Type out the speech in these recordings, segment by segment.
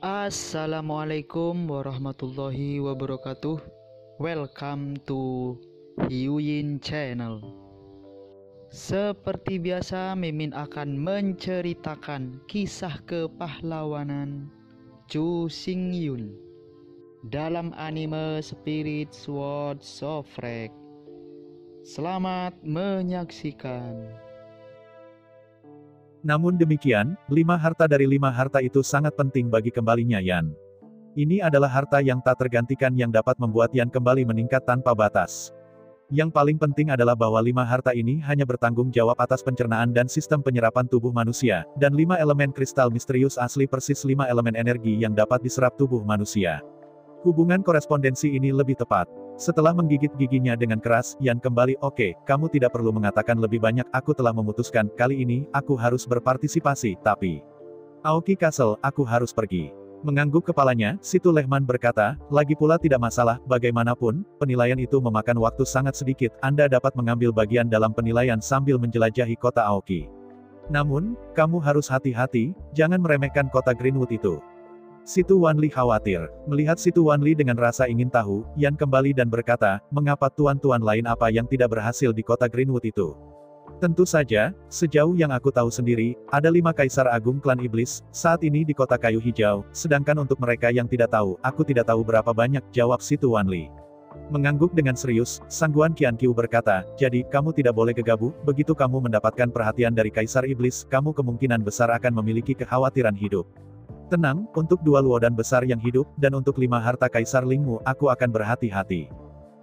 Assalamualaikum warahmatullahi wabarakatuh. Welcome to Hyuyin Channel. Seperti biasa, Mimin akan menceritakan kisah kepahlawanan Chu Xingyun dalam anime Spirit Sword Sofrek. Selamat menyaksikan. Namun demikian, 5 harta dari 5 harta itu sangat penting bagi kembalinya Yan. Ini adalah harta yang tak tergantikan yang dapat membuat Yan kembali meningkat tanpa batas. Yang paling penting adalah bahwa 5 harta ini hanya bertanggung jawab atas pencernaan dan sistem penyerapan tubuh manusia, dan 5 elemen kristal misterius asli persis 5 elemen energi yang dapat diserap tubuh manusia. Hubungan korespondensi ini lebih tepat. Setelah menggigit giginya dengan keras, Yan kembali, "Oke, kamu tidak perlu mengatakan lebih banyak, aku telah memutuskan, kali ini, aku harus berpartisipasi, tapi Aoki Castle, aku harus pergi." Mengangguk kepalanya, Situ Lehman berkata, "Lagi pula tidak masalah, bagaimanapun, penilaian itu memakan waktu sangat sedikit, Anda dapat mengambil bagian dalam penilaian sambil menjelajahi kota Aoki. Namun, kamu harus hati-hati, jangan meremehkan kota Greenwood itu." Situ Wanli khawatir. Melihat Situ Wanli dengan rasa ingin tahu, Yan kembali dan berkata, "Mengapa tuan-tuan lain apa yang tidak berhasil di kota Greenwood itu?" "Tentu saja, sejauh yang aku tahu sendiri, ada 5 kaisar agung klan iblis, saat ini di kota kayu hijau, sedangkan untuk mereka yang tidak tahu, aku tidak tahu berapa banyak," jawab Situ Wanli. Mengangguk dengan serius, Sangguan Qianqiu berkata, "Jadi, kamu tidak boleh gegabah, begitu kamu mendapatkan perhatian dari kaisar iblis, kamu kemungkinan besar akan memiliki kekhawatiran hidup. Tenang, untuk 2 luodan besar yang hidup, dan untuk 5 harta kaisar Lingmu, aku akan berhati-hati."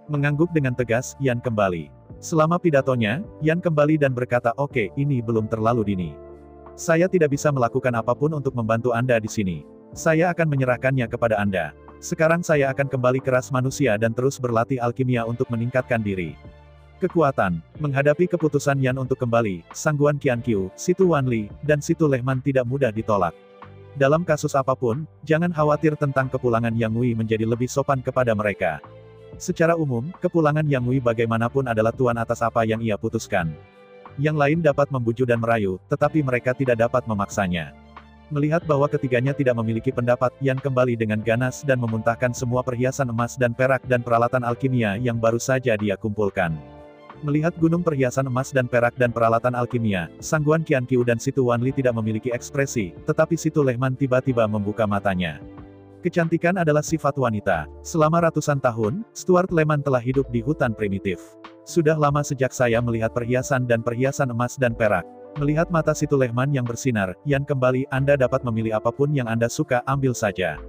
Mengangguk dengan tegas, Yan kembali. Selama pidatonya, Yan kembali dan berkata, "Oke, ini belum terlalu dini. Saya tidak bisa melakukan apapun untuk membantu Anda di sini. Saya akan menyerahkannya kepada Anda. Sekarang saya akan kembali ke ras manusia dan terus berlatih alkimia untuk meningkatkan diri." Kekuatan. Menghadapi keputusan Yan untuk kembali, Sangguan Qianqiu, Situ Wanli, dan Situ Lehman tidak mudah ditolak. Dalam kasus apapun, jangan khawatir tentang kepulangan Yang Wei menjadi lebih sopan kepada mereka. Secara umum, kepulangan Yang Wei bagaimanapun adalah tuan atas apa yang ia putuskan. Yang lain dapat membujuk dan merayu, tetapi mereka tidak dapat memaksanya. Melihat bahwa ketiganya tidak memiliki pendapat, Yan kembali dengan ganas dan memuntahkan semua perhiasan emas dan perak dan peralatan alkimia yang baru saja dia kumpulkan. Melihat gunung perhiasan emas dan perak dan peralatan alkimia, Sangguan Qianqiu dan Situ Wanli tidak memiliki ekspresi, tetapi Situ Lehman tiba-tiba membuka matanya. Kecantikan adalah sifat wanita. Selama ratusan tahun, Stuart Lehman telah hidup di hutan primitif. "Sudah lama sejak saya melihat perhiasan emas dan perak." Melihat mata Situ Lehman yang bersinar, Yan kembali, "Anda dapat memilih apapun yang Anda suka, ambil saja."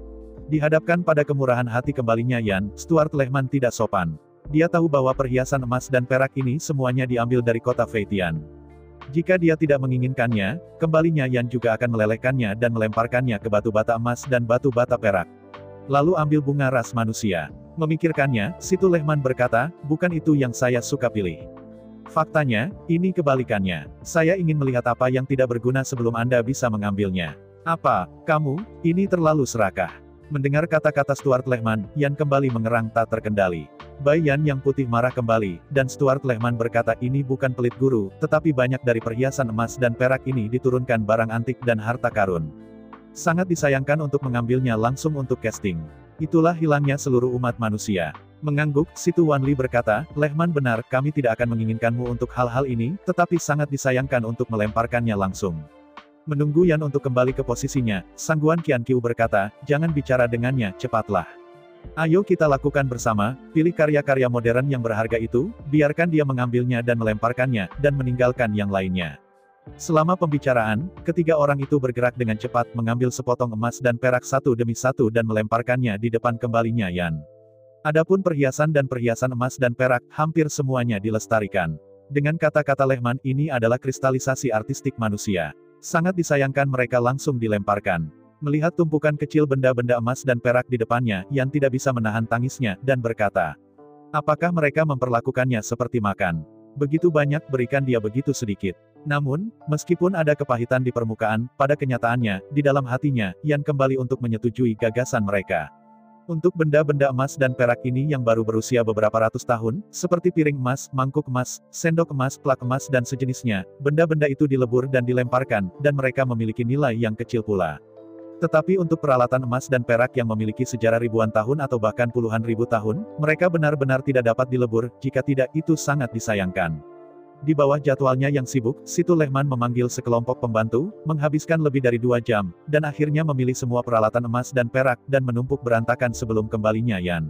Dihadapkan pada kemurahan hati kembalinya Yan, Stuart Lehman tidak sopan. Dia tahu bahwa perhiasan emas dan perak ini semuanya diambil dari kota Feitian. Jika dia tidak menginginkannya, kembalinya Yan juga akan melelehkannya dan melemparkannya ke batu bata emas dan batu bata perak. Lalu ambil bunga ras manusia. Memikirkannya, Situ Lehman berkata, "Bukan itu yang saya suka pilih. Faktanya, ini kebalikannya. Saya ingin melihat apa yang tidak berguna sebelum Anda bisa mengambilnya." "Apa, kamu? Ini terlalu serakah." Mendengar kata-kata Stuart Lehman, Yan kembali mengerang tak terkendali. Bai Yan yang putih marah kembali, dan Stuart Lehman berkata, "Ini bukan pelit guru, tetapi banyak dari perhiasan emas dan perak ini diturunkan barang antik dan harta karun. Sangat disayangkan untuk mengambilnya langsung untuk casting. Itulah hilangnya seluruh umat manusia." Mengangguk, Situ Wanli berkata, "Lehman benar, kami tidak akan menginginkanmu untuk hal-hal ini, tetapi sangat disayangkan untuk melemparkannya langsung." Menunggu Yan untuk kembali ke posisinya, Sangguan Qianqiu berkata, "Jangan bicara dengannya, cepatlah. Ayo kita lakukan bersama, pilih karya-karya modern yang berharga itu, biarkan dia mengambilnya dan melemparkannya, dan meninggalkan yang lainnya." Selama pembicaraan, ketiga orang itu bergerak dengan cepat mengambil sepotong emas dan perak satu demi satu dan melemparkannya di depan kembalinya Yan. Adapun perhiasan emas dan perak, hampir semuanya dilestarikan. Dengan kata-kata Lehman, ini adalah kristalisasi artistik manusia. Sangat disayangkan mereka langsung dilemparkan. Melihat tumpukan kecil benda-benda emas dan perak di depannya, Yan tidak bisa menahan tangisnya, dan berkata, "Apakah mereka memperlakukannya seperti makan? Begitu banyak, berikan dia begitu sedikit." Namun, meskipun ada kepahitan di permukaan, pada kenyataannya, di dalam hatinya, Yan kembali untuk menyetujui gagasan mereka. Untuk benda-benda emas dan perak ini yang baru berusia beberapa ratus tahun, seperti piring emas, mangkuk emas, sendok emas, plak emas dan sejenisnya, benda-benda itu dilebur dan dilemparkan, dan mereka memiliki nilai yang kecil pula. Tetapi untuk peralatan emas dan perak yang memiliki sejarah ribuan tahun atau bahkan puluhan ribu tahun, mereka benar-benar tidak dapat dilebur, jika tidak itu sangat disayangkan. Di bawah jadwalnya yang sibuk, Situ Lehman memanggil sekelompok pembantu, menghabiskan lebih dari 2 jam, dan akhirnya memilih semua peralatan emas dan perak, dan menumpuk berantakan sebelum kembalinya Yan.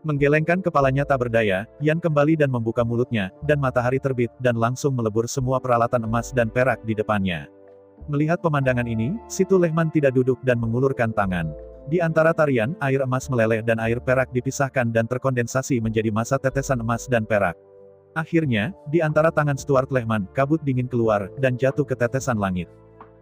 Menggelengkan kepalanya tak berdaya, Yan kembali dan membuka mulutnya, dan matahari terbit, dan langsung melebur semua peralatan emas dan perak di depannya. Melihat pemandangan ini, Situ Lehman tidak duduk dan mengulurkan tangan. Di antara tarian, air emas meleleh dan air perak dipisahkan dan terkondensasi menjadi massa tetesan emas dan perak. Akhirnya, di antara tangan Stuart Lehman, kabut dingin keluar, dan jatuh ke tetesan langit.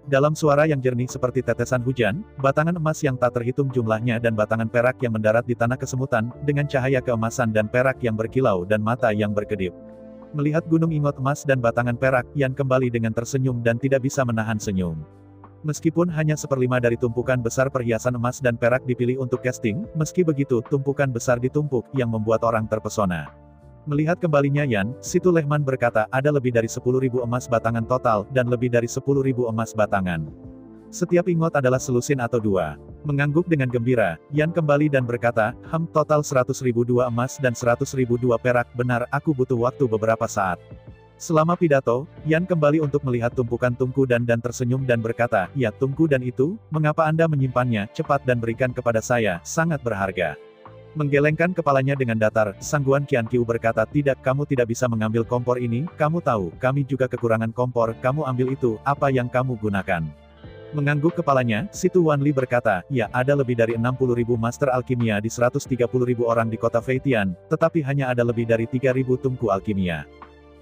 Dalam suara yang jernih seperti tetesan hujan, batangan emas yang tak terhitung jumlahnya dan batangan perak yang mendarat di tanah kesemutan, dengan cahaya keemasan dan perak yang berkilau dan mata yang berkedip. Melihat gunung ingot emas dan batangan perak, Yan kembali dengan tersenyum dan tidak bisa menahan senyum. Meskipun hanya 1/5 dari tumpukan besar perhiasan emas dan perak dipilih untuk casting, meski begitu, tumpukan besar ditumpuk, yang membuat orang terpesona. Melihat kembalinya Yan, Situ Lehman berkata, ada lebih dari 10.000 emas batangan total, dan lebih dari 10.000 emas batangan. Setiap ingot adalah selusin atau 2. Mengangguk dengan gembira, Yan kembali dan berkata, total 100.000 2 emas dan 100.000 2 perak, benar, aku butuh waktu beberapa saat. Selama pidato, Yan kembali untuk melihat tumpukan tungku dan tersenyum dan berkata, ya tungku dan itu, mengapa Anda menyimpannya, cepat dan berikan kepada saya, sangat berharga. Menggelengkan kepalanya dengan datar, Sangguan Qian Qiu berkata, tidak, kamu tidak bisa mengambil kompor ini, kamu tahu, kami juga kekurangan kompor, kamu ambil itu, apa yang kamu gunakan. Mengangguk kepalanya, Situ Wanli berkata, ya, ada lebih dari 60.000 master alkimia di 130.000 orang di kota Feitian, tetapi hanya ada lebih dari 3.000 tungku alkimia.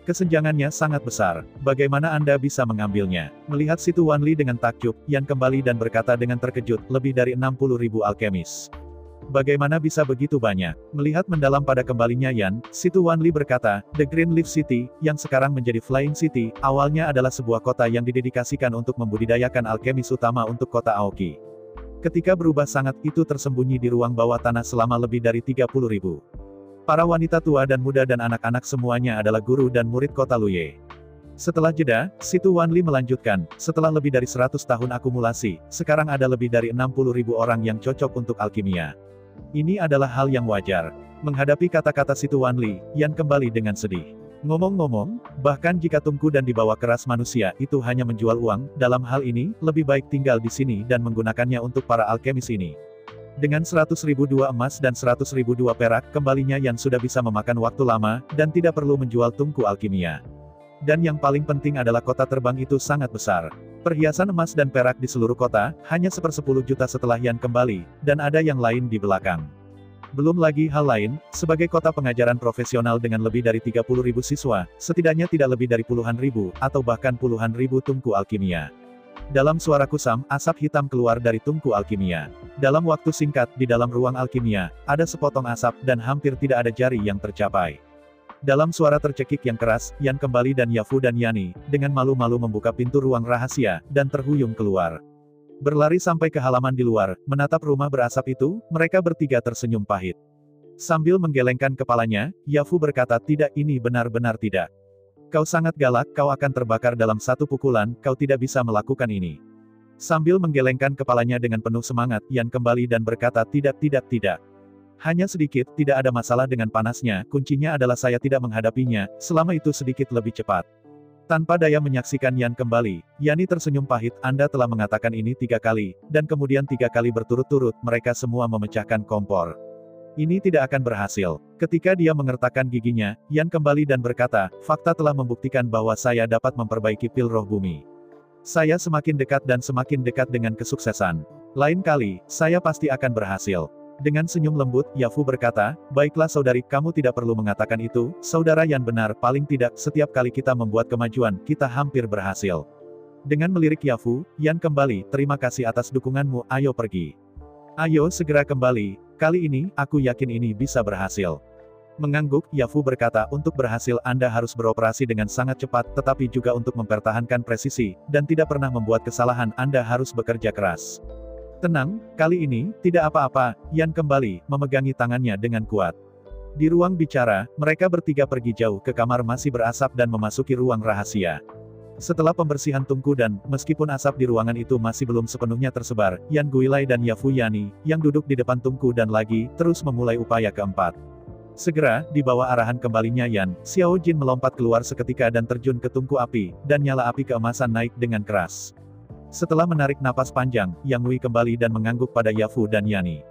Kesenjangannya sangat besar, bagaimana Anda bisa mengambilnya? Melihat Situ Wanli dengan takjub, Yan kembali dan berkata dengan terkejut, lebih dari 60.000 alkemis. Bagaimana bisa begitu banyak? Melihat mendalam pada kembalinya Yan, Situ Wanli berkata, The Green Leaf City, yang sekarang menjadi Flying City, awalnya adalah sebuah kota yang didedikasikan untuk membudidayakan alkemis utama untuk kota Aoki. Ketika berubah sangat, itu tersembunyi di ruang bawah tanah selama lebih dari 30.000. Para wanita tua dan muda dan anak-anak semuanya adalah guru dan murid kota Luye. Setelah jeda, Situ Wanli melanjutkan, setelah lebih dari 100 tahun akumulasi, sekarang ada lebih dari 60.000 orang yang cocok untuk alkimia. Ini adalah hal yang wajar. Menghadapi kata-kata Situ Wanli, Yan kembali dengan sedih. Ngomong-ngomong, bahkan jika tungku dan dibawa keras manusia itu hanya menjual uang, dalam hal ini, lebih baik tinggal di sini dan menggunakannya untuk para alkemis ini. Dengan 100.000 2 emas dan 100.000 2 perak, kembalinya Yan sudah bisa memakan waktu lama, dan tidak perlu menjual tungku alkimia. Dan yang paling penting adalah kota terbang itu sangat besar. Perhiasan emas dan perak di seluruh kota, hanya 1/10 juta setelah Yan kembali, dan ada yang lain di belakang. Belum lagi hal lain, sebagai kota pengajaran profesional dengan lebih dari 30.000 siswa, setidaknya tidak lebih dari puluhan ribu, atau bahkan puluhan ribu tungku alkimia. Dalam suara kusam, asap hitam keluar dari tungku alkimia. Dalam waktu singkat, di dalam ruang alkimia, ada sepotong asap, dan hampir tidak ada jari yang tercapai. Dalam suara tercekik yang keras, Yan kembali dan Yafu dan Yani, dengan malu-malu membuka pintu ruang rahasia, dan terhuyung keluar. Berlari sampai ke halaman di luar, menatap rumah berasap itu, mereka bertiga tersenyum pahit. Sambil menggelengkan kepalanya, Yafu berkata, tidak, ini benar-benar tidak. Kau sangat galak, kau akan terbakar dalam satu pukulan, kau tidak bisa melakukan ini. Sambil menggelengkan kepalanya dengan penuh semangat, Yan kembali dan berkata, tidak. Hanya sedikit, tidak ada masalah dengan panasnya, kuncinya adalah saya tidak menghadapinya, selama itu sedikit lebih cepat. Tanpa daya menyaksikan Yan kembali, Yani tersenyum pahit, Anda telah mengatakan ini 3 kali, dan kemudian 3 kali berturut-turut, mereka semua memecahkan kompor. Ini tidak akan berhasil. Ketika dia mengertakkan giginya, Yan kembali dan berkata, fakta telah membuktikan bahwa saya dapat memperbaiki pil roh bumi. Saya semakin dekat dan semakin dekat dengan kesuksesan. Lain kali, saya pasti akan berhasil. Dengan senyum lembut, Yafu berkata, baiklah saudari, kamu tidak perlu mengatakan itu, saudara Yan benar, paling tidak, setiap kali kita membuat kemajuan, kita hampir berhasil. Dengan melirik Yafu, Yan kembali, terima kasih atas dukunganmu, ayo pergi. Ayo segera kembali, kali ini, aku yakin ini bisa berhasil. Mengangguk, Yafu berkata, untuk berhasil Anda harus beroperasi dengan sangat cepat, tetapi juga untuk mempertahankan presisi, dan tidak pernah membuat kesalahan, Anda harus bekerja keras. Tenang, kali ini, tidak apa-apa, Yan kembali, memegangi tangannya dengan kuat. Di ruang bicara, mereka bertiga pergi jauh ke kamar masih berasap dan memasuki ruang rahasia. Setelah pembersihan tungku dan, meskipun asap di ruangan itu masih belum sepenuhnya tersebar, Yan Guilai dan Yafu Yani, yang duduk di depan tungku dan lagi, terus memulai upaya keempat. Segera, di bawah arahan kembalinya Yan, Xiao Jin melompat keluar seketika dan terjun ke tungku api, dan nyala api keemasan naik dengan keras. Setelah menarik napas panjang, Yang Wei kembali dan mengangguk pada Yafu dan Yani.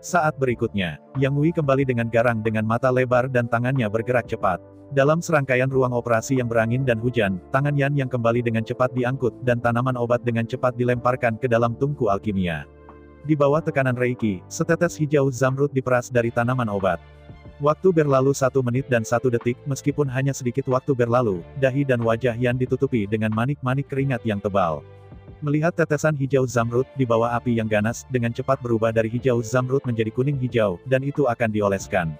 Saat berikutnya, Yang Wei kembali dengan garang dengan mata lebar dan tangannya bergerak cepat. Dalam serangkaian ruang operasi yang berangin dan hujan, tangan Yan yang kembali dengan cepat diangkut, dan tanaman obat dengan cepat dilemparkan ke dalam tungku alkimia. Di bawah tekanan Reiki, setetes hijau zamrud diperas dari tanaman obat. Waktu berlalu 1 menit dan 1 detik, meskipun hanya sedikit waktu berlalu, dahi dan wajah Yan ditutupi dengan manik-manik keringat yang tebal. Melihat tetesan hijau zamrud di bawah api yang ganas, dengan cepat berubah dari hijau zamrud menjadi kuning hijau, dan itu akan dioleskan.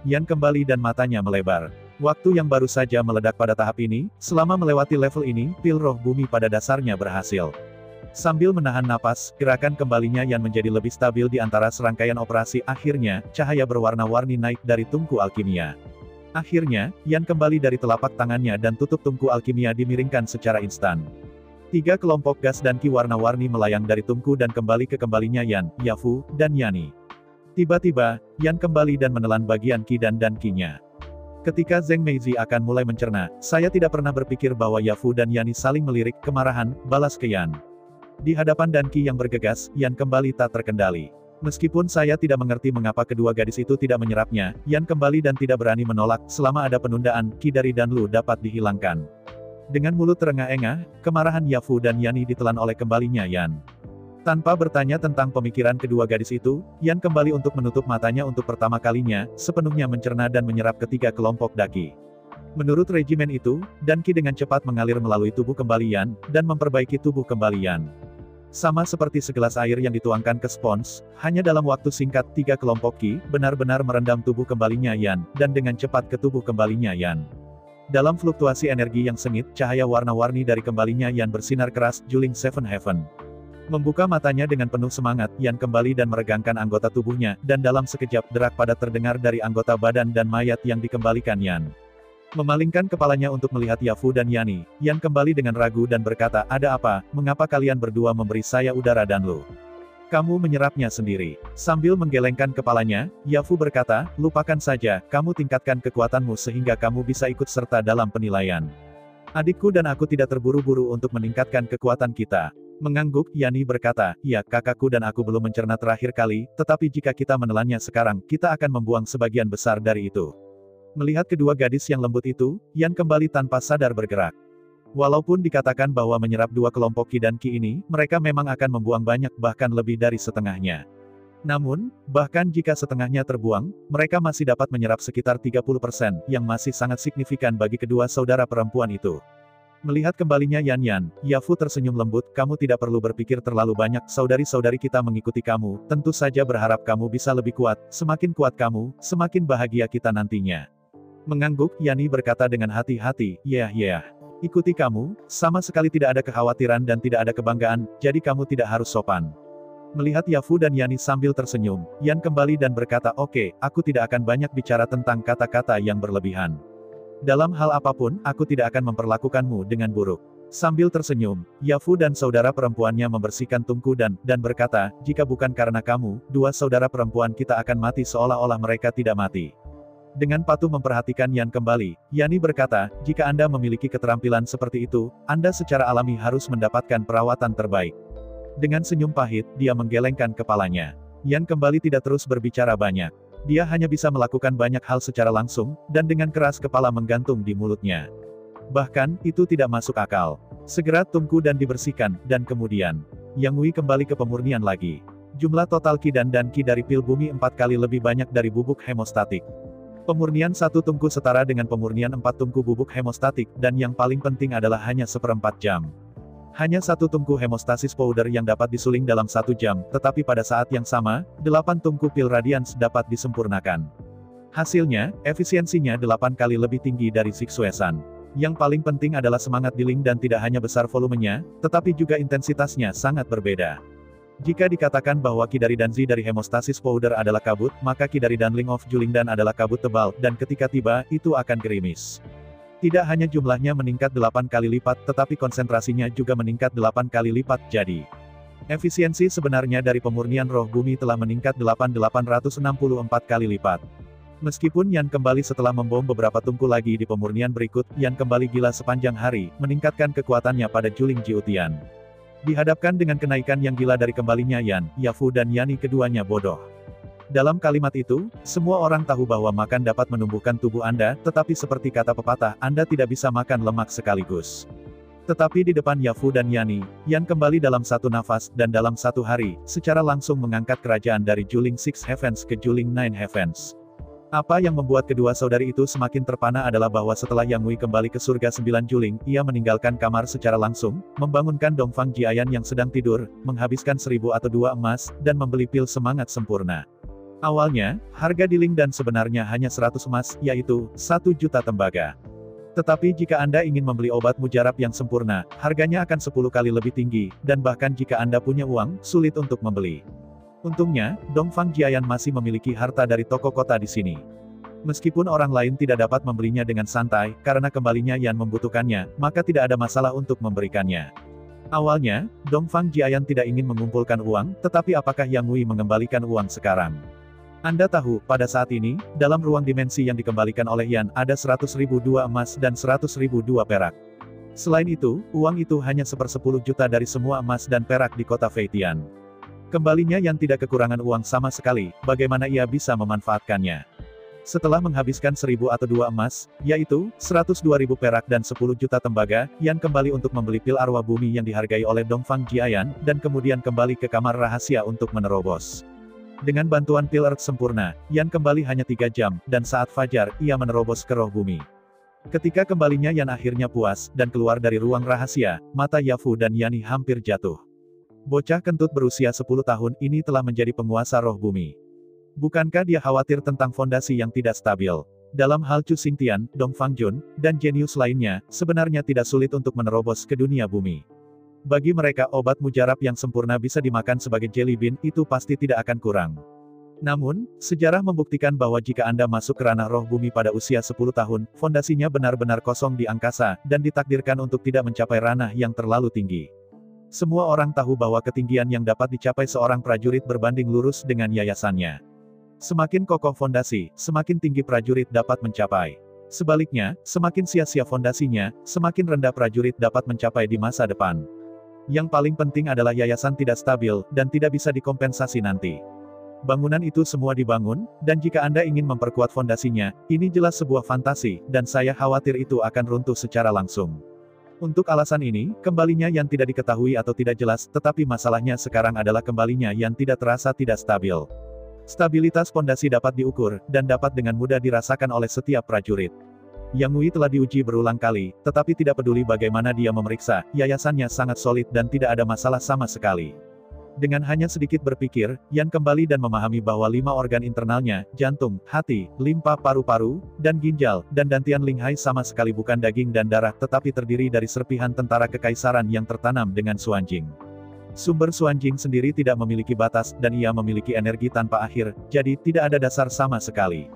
Yan kembali dan matanya melebar. Waktu yang baru saja meledak pada tahap ini, selama melewati level ini, pil roh bumi pada dasarnya berhasil. Sambil menahan napas, gerakan kembalinya Yan menjadi lebih stabil di antara serangkaian operasi. Akhirnya, cahaya berwarna-warni naik dari tungku alkimia. Akhirnya, Yan kembali dari telapak tangannya dan tutup tungku alkimia dimiringkan secara instan. 3 kelompok gas dan ki warna-warni melayang dari tungku dan kembali ke kembalinya Yan, Yafu, dan Yani. Tiba-tiba, Yan kembali dan menelan bagian ki dan ki-nya. Ketika Zheng Meizi akan mulai mencerna, saya tidak pernah berpikir bahwa Yafu dan Yani saling melirik, kemarahan, balas ke Yan. Di hadapan Danqi yang bergegas, Yan kembali tak terkendali. Meskipun saya tidak mengerti mengapa kedua gadis itu tidak menyerapnya, Yan kembali dan tidak berani menolak, selama ada penundaan, ki dari Danlu dapat dihilangkan. Dengan mulut terengah-engah, kemarahan Yafu dan Yani ditelan oleh kembalinya Yan. Tanpa bertanya tentang pemikiran kedua gadis itu, Yan kembali untuk menutup matanya untuk pertama kalinya, sepenuhnya mencerna dan menyerap ketiga kelompok daki. Menurut regimen itu, Danqi dengan cepat mengalir melalui tubuh kembalian, dan memperbaiki tubuh kembalian. Sama seperti segelas air yang dituangkan ke spons, hanya dalam waktu singkat 3 kelompok ki, benar-benar merendam tubuh kembalinya Yan, dan dengan cepat ke tubuh kembalinya Yan. Dalam fluktuasi energi yang sengit, cahaya warna-warni dari kembalinya Yan bersinar keras, juling Seven Heaven. Membuka matanya dengan penuh semangat, Yan kembali dan meregangkan anggota tubuhnya, dan dalam sekejap derak padat terdengar dari anggota badan dan mayat yang dikembalikan Yan. Memalingkan kepalanya untuk melihat Yafu dan Yani, Yan kembali dengan ragu dan berkata, ada apa, mengapa kalian berdua memberi saya udara Danlu? Kamu menyerapnya sendiri. Sambil menggelengkan kepalanya, Yafu berkata, lupakan saja, kamu tingkatkan kekuatanmu sehingga kamu bisa ikut serta dalam penilaian. Adikku dan aku tidak terburu-buru untuk meningkatkan kekuatan kita. Mengangguk, Yani berkata, ya, kakakku dan aku belum mencerna terakhir kali, tetapi jika kita menelannya sekarang, kita akan membuang sebagian besar dari itu. Melihat kedua gadis yang lembut itu, Yan kembali tanpa sadar bergerak. Walaupun dikatakan bahwa menyerap 2 kelompok ki dan ki ini, mereka memang akan membuang banyak, bahkan lebih dari setengahnya. Namun, bahkan jika setengahnya terbuang, mereka masih dapat menyerap sekitar 30%, yang masih sangat signifikan bagi kedua saudara perempuan itu. Melihat kembalinya Yan, Yafu tersenyum lembut, kamu tidak perlu berpikir terlalu banyak, saudari-saudari kita mengikuti kamu, tentu saja berharap kamu bisa lebih kuat, semakin kuat kamu, semakin bahagia kita nantinya. Mengangguk, Yani berkata dengan hati-hati, ikuti kamu, sama sekali tidak ada kekhawatiran dan tidak ada kebanggaan, jadi kamu tidak harus sopan. Melihat Yafu dan Yani sambil tersenyum, Yan kembali dan berkata, oke, aku tidak akan banyak bicara tentang kata-kata yang berlebihan. Dalam hal apapun, aku tidak akan memperlakukanmu dengan buruk. Sambil tersenyum, Yafu dan saudara perempuannya membersihkan tungku dan berkata, jika bukan karena kamu, 2 saudara perempuan kita akan mati seolah-olah mereka tidak mati. Dengan patuh memperhatikan Yan kembali, Yani berkata, jika Anda memiliki keterampilan seperti itu, Anda secara alami harus mendapatkan perawatan terbaik. Dengan senyum pahit, dia menggelengkan kepalanya. Yan kembali tidak terus berbicara banyak. Dia hanya bisa melakukan banyak hal secara langsung, dan dengan keras kepala menggantung di mulutnya. Bahkan, itu tidak masuk akal. Segera tungku dan dibersihkan, dan kemudian, Yang Wei kembali ke pemurnian lagi. Jumlah total ki dan ki dari pil bumi 4 kali lebih banyak dari bubuk hemostatik. Pemurnian 1 tungku setara dengan pemurnian 4 tungku bubuk hemostatik, dan yang paling penting adalah hanya 1/4 jam. Hanya 1 tungku hemostasis powder yang dapat disuling dalam 1 jam, tetapi pada saat yang sama, 8 tungku pil radians dapat disempurnakan. Hasilnya, efisiensinya 8 kali lebih tinggi dari Zixuesan. Yang paling penting adalah semangat dealing dan tidak hanya besar volumenya, tetapi juga intensitasnya sangat berbeda. Jika dikatakan bahwa ki dari Danzi dari hemostasis powder adalah kabut, maka ki dari Danling of Julingdan adalah kabut tebal, dan ketika tiba, itu akan gerimis. Tidak hanya jumlahnya meningkat 8 kali lipat, tetapi konsentrasinya juga meningkat 8 kali lipat, jadi efisiensi sebenarnya dari pemurnian roh bumi telah meningkat 8.864 kali lipat. Meskipun Yan kembali setelah membom beberapa tungku lagi di pemurnian berikut, Yan kembali gila sepanjang hari, meningkatkan kekuatannya pada Juling Jiutian. Dihadapkan dengan kenaikan yang gila dari kembalinya Yan, Yafu dan Yani keduanya bodoh. Dalam kalimat itu, semua orang tahu bahwa makan dapat menumbuhkan tubuh Anda, tetapi seperti kata pepatah, Anda tidak bisa makan lemak sekaligus. Tetapi di depan Yafu dan Yani, Yan kembali dalam satu nafas, dan dalam satu hari, secara langsung mengangkat kerajaan dari Juling Six Heavens ke Juling Nine Heavens. Apa yang membuat kedua saudari itu semakin terpana adalah bahwa setelah Yang Wei kembali ke surga 9 Juling, ia meninggalkan kamar secara langsung, membangunkan Dongfang Jiayan yang sedang tidur, menghabiskan 1000 atau 2 emas, dan membeli pil semangat sempurna. Awalnya, harga dealing dan sebenarnya hanya 100 emas, yaitu 1 juta tembaga. Tetapi jika Anda ingin membeli obat mujarab yang sempurna, harganya akan 10 kali lebih tinggi, dan bahkan jika Anda punya uang, sulit untuk membeli. Untungnya, Dongfang Jiayan masih memiliki harta dari toko kota di sini. Meskipun orang lain tidak dapat membelinya dengan santai, karena kembalinya Yan membutuhkannya, maka tidak ada masalah untuk memberikannya. Awalnya, Dongfang Jiayan tidak ingin mengumpulkan uang, tetapi apakah Yang Wei mengembalikan uang sekarang? Anda tahu, pada saat ini, dalam ruang dimensi yang dikembalikan oleh Yan, ada 100.000 2 emas dan 100.000 2 perak. Selain itu, uang itu hanya 1/10 juta dari semua emas dan perak di kota Feitian. Kembalinya Yan tidak kekurangan uang sama sekali, bagaimana ia bisa memanfaatkannya? Setelah menghabiskan 1000 atau 2 emas, yaitu 102.000 perak dan 10 juta tembaga, Yan kembali untuk membeli pil arwah bumi yang dihargai oleh Dongfang Jiayan, dan kemudian kembali ke kamar rahasia untuk menerobos. Dengan bantuan pil Earth sempurna, Yan kembali hanya 3 jam, dan saat fajar, ia menerobos ke roh bumi. Ketika kembalinya Yan akhirnya puas, dan keluar dari ruang rahasia, mata Yafu dan Yani hampir jatuh. Bocah kentut berusia 10 tahun ini telah menjadi penguasa roh bumi. Bukankah dia khawatir tentang fondasi yang tidak stabil? Dalam hal Chu Xingtian, Dongfang Jun, dan jenius lainnya, sebenarnya tidak sulit untuk menerobos ke dunia bumi. Bagi mereka obat mujarab yang sempurna bisa dimakan sebagai jelly bean, itu pasti tidak akan kurang. Namun, sejarah membuktikan bahwa jika Anda masuk ke ranah roh bumi pada usia 10 tahun, fondasinya benar-benar kosong di angkasa, dan ditakdirkan untuk tidak mencapai ranah yang terlalu tinggi. Semua orang tahu bahwa ketinggian yang dapat dicapai seorang prajurit berbanding lurus dengan yayasannya. Semakin kokoh fondasi, semakin tinggi prajurit dapat mencapai. Sebaliknya, semakin sia-sia fondasinya, semakin rendah prajurit dapat mencapai di masa depan. Yang paling penting adalah yayasan tidak stabil, dan tidak bisa dikompensasi nanti. Bangunan itu semua dibangun, dan jika Anda ingin memperkuat fondasinya, ini jelas sebuah fantasi, dan saya khawatir itu akan runtuh secara langsung. Untuk alasan ini, kembalinya yang tidak diketahui atau tidak jelas, tetapi masalahnya sekarang adalah kembalinya yang tidak terasa tidak stabil. Stabilitas fondasi dapat diukur, dan dapat dengan mudah dirasakan oleh setiap prajurit. Yang Wei telah diuji berulang kali, tetapi tidak peduli bagaimana dia memeriksa, yayasannya sangat solid dan tidak ada masalah sama sekali. Dengan hanya sedikit berpikir, Yan kembali dan memahami bahwa 5 organ internalnya, jantung, hati, limpa paru-paru, dan ginjal, dan dantian linghai sama sekali bukan daging dan darah tetapi terdiri dari serpihan tentara kekaisaran yang tertanam dengan Suanjing. Sumber Suanjing sendiri tidak memiliki batas, dan ia memiliki energi tanpa akhir, jadi tidak ada dasar sama sekali.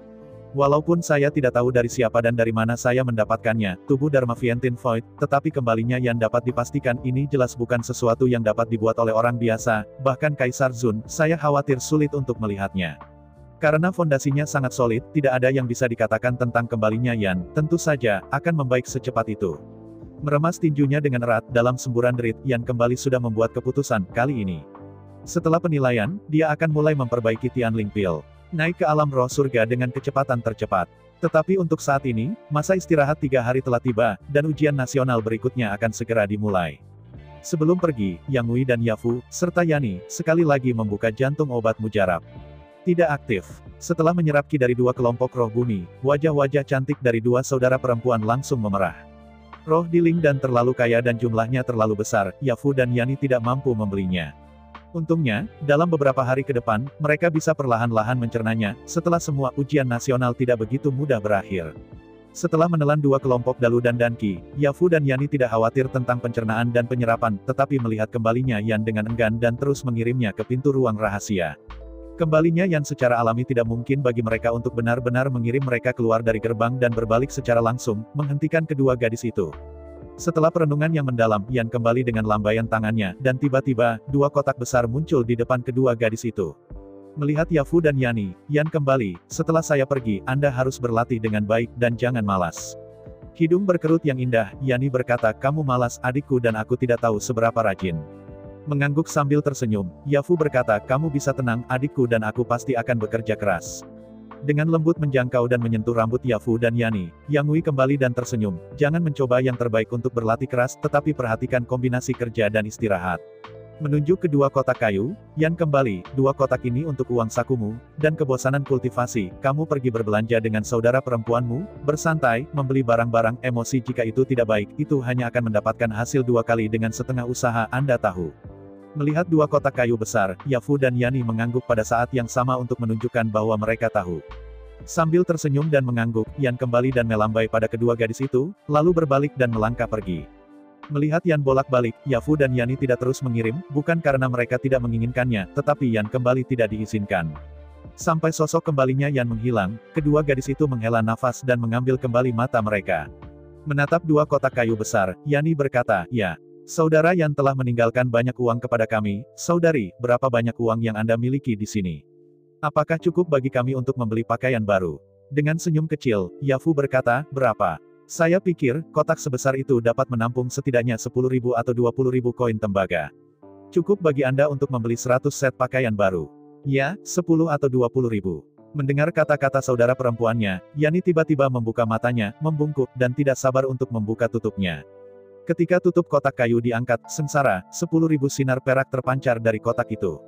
Walaupun saya tidak tahu dari siapa dan dari mana saya mendapatkannya, tubuh Dharma Vientin Void, tetapi kembalinya yang dapat dipastikan ini jelas bukan sesuatu yang dapat dibuat oleh orang biasa, bahkan Kaisar Zun, saya khawatir sulit untuk melihatnya. Karena fondasinya sangat solid, tidak ada yang bisa dikatakan tentang kembalinya Yan, tentu saja, akan membaik secepat itu. Meremas tinjunya dengan erat, dalam semburan derit, Yan kembali sudah membuat keputusan, kali ini. Setelah penilaian, dia akan mulai memperbaiki Tianling Pil. Naik ke alam roh surga dengan kecepatan tercepat. Tetapi untuk saat ini, masa istirahat 3 hari telah tiba, dan ujian nasional berikutnya akan segera dimulai. Sebelum pergi, Yang Wei dan Yafu, serta Yani, sekali lagi membuka jantung obat mujarab. Tidak aktif. Setelah menyerap ki dari 2 kelompok roh bumi, wajah-wajah cantik dari 2 saudara perempuan langsung memerah. Roh Diling dan terlalu kaya dan jumlahnya terlalu besar, Yafu dan Yani tidak mampu membelinya. Untungnya, dalam beberapa hari ke depan, mereka bisa perlahan-lahan mencernanya, setelah semua ujian nasional tidak begitu mudah berakhir. Setelah menelan 2 kelompok Dalu dan Danki, Yafu dan Yani tidak khawatir tentang pencernaan dan penyerapan, tetapi melihat kembalinya Yan dengan enggan dan terus mengirimnya ke pintu ruang rahasia. Kembalinya Yan secara alami tidak mungkin bagi mereka untuk benar-benar mengirim mereka keluar dari gerbang dan berbalik secara langsung, menghentikan kedua gadis itu. Setelah perenungan yang mendalam, Yan kembali dengan lambaian tangannya, dan tiba-tiba, dua kotak besar muncul di depan kedua gadis itu. Melihat Yafu dan Yani, Yan kembali, setelah saya pergi, Anda harus berlatih dengan baik dan jangan malas. Hidung berkerut yang indah, Yani berkata, kamu malas adikku dan aku tidak tahu seberapa rajin. Mengangguk sambil tersenyum, Yafu berkata, kamu bisa tenang, adikku dan aku pasti akan bekerja keras. Dengan lembut menjangkau dan menyentuh rambut Yafu dan Yani, Yang Wei kembali dan tersenyum, jangan mencoba yang terbaik untuk berlatih keras, tetapi perhatikan kombinasi kerja dan istirahat. Menunjuk kedua kotak kayu, Yan kembali, dua kotak ini untuk uang sakumu, dan kebosanan kultivasi, kamu pergi berbelanja dengan saudara perempuanmu, bersantai, membeli barang-barang, emosi jika itu tidak baik, itu hanya akan mendapatkan hasil dua kali dengan setengah usaha, Anda tahu. Melihat dua kotak kayu besar, Yafu dan Yani mengangguk pada saat yang sama untuk menunjukkan bahwa mereka tahu. Sambil tersenyum dan mengangguk, Yan kembali dan melambai pada kedua gadis itu, lalu berbalik dan melangkah pergi. Melihat Yan bolak-balik, Yafu dan Yani tidak terus mengirim, bukan karena mereka tidak menginginkannya, tetapi Yan kembali tidak diizinkan. Sampai sosok kembalinya Yan menghilang, kedua gadis itu menghela nafas dan mengambil kembali mata mereka. Menatap dua kotak kayu besar, Yani berkata, ya. Saudara Yan telah meninggalkan banyak uang kepada kami, saudari, berapa banyak uang yang Anda miliki di sini? Apakah cukup bagi kami untuk membeli pakaian baru? Dengan senyum kecil, Yafu berkata, berapa? Saya pikir, kotak sebesar itu dapat menampung setidaknya 10.000 atau 20.000 koin tembaga. Cukup bagi Anda untuk membeli 100 set pakaian baru. Ya, 10 atau 20.000. Mendengar kata-kata saudara perempuannya, Yani tiba-tiba membuka matanya, membungkuk, dan tidak sabar untuk membuka tutupnya. Ketika tutup kotak kayu diangkat, sengsara, 10.000 sinar perak terpancar dari kotak itu.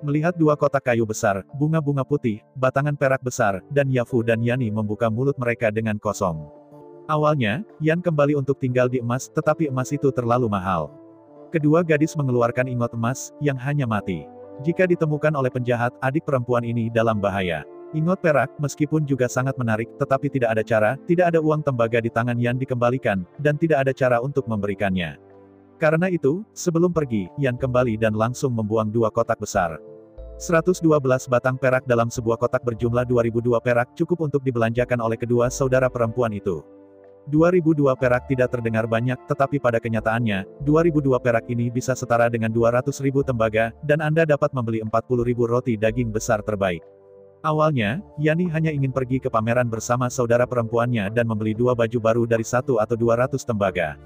Melihat dua kotak kayu besar, bunga-bunga putih, batangan perak besar, dan Yafu dan Yani membuka mulut mereka dengan kosong. Awalnya, Yan kembali untuk tinggal di emas, tetapi emas itu terlalu mahal. Kedua gadis mengeluarkan ingot emas, yang hanya mati. Jika ditemukan oleh penjahat, adik perempuan ini dalam bahaya. Ingot perak, meskipun juga sangat menarik, tetapi tidak ada cara, tidak ada uang tembaga di tangan Yan dikembalikan, dan tidak ada cara untuk memberikannya. Karena itu, sebelum pergi, Yan kembali dan langsung membuang dua kotak besar. 112 batang perak dalam sebuah kotak berjumlah 2002 perak cukup untuk dibelanjakan oleh kedua saudara perempuan itu. 2002 perak tidak terdengar banyak, tetapi pada kenyataannya, 2002 perak ini bisa setara dengan 200.000 tembaga, dan Anda dapat membeli 40.000 roti daging besar terbaik. Awalnya, Yani hanya ingin pergi ke pameran bersama saudara perempuannya dan membeli dua baju baru dari 1 atau 200 tembaga.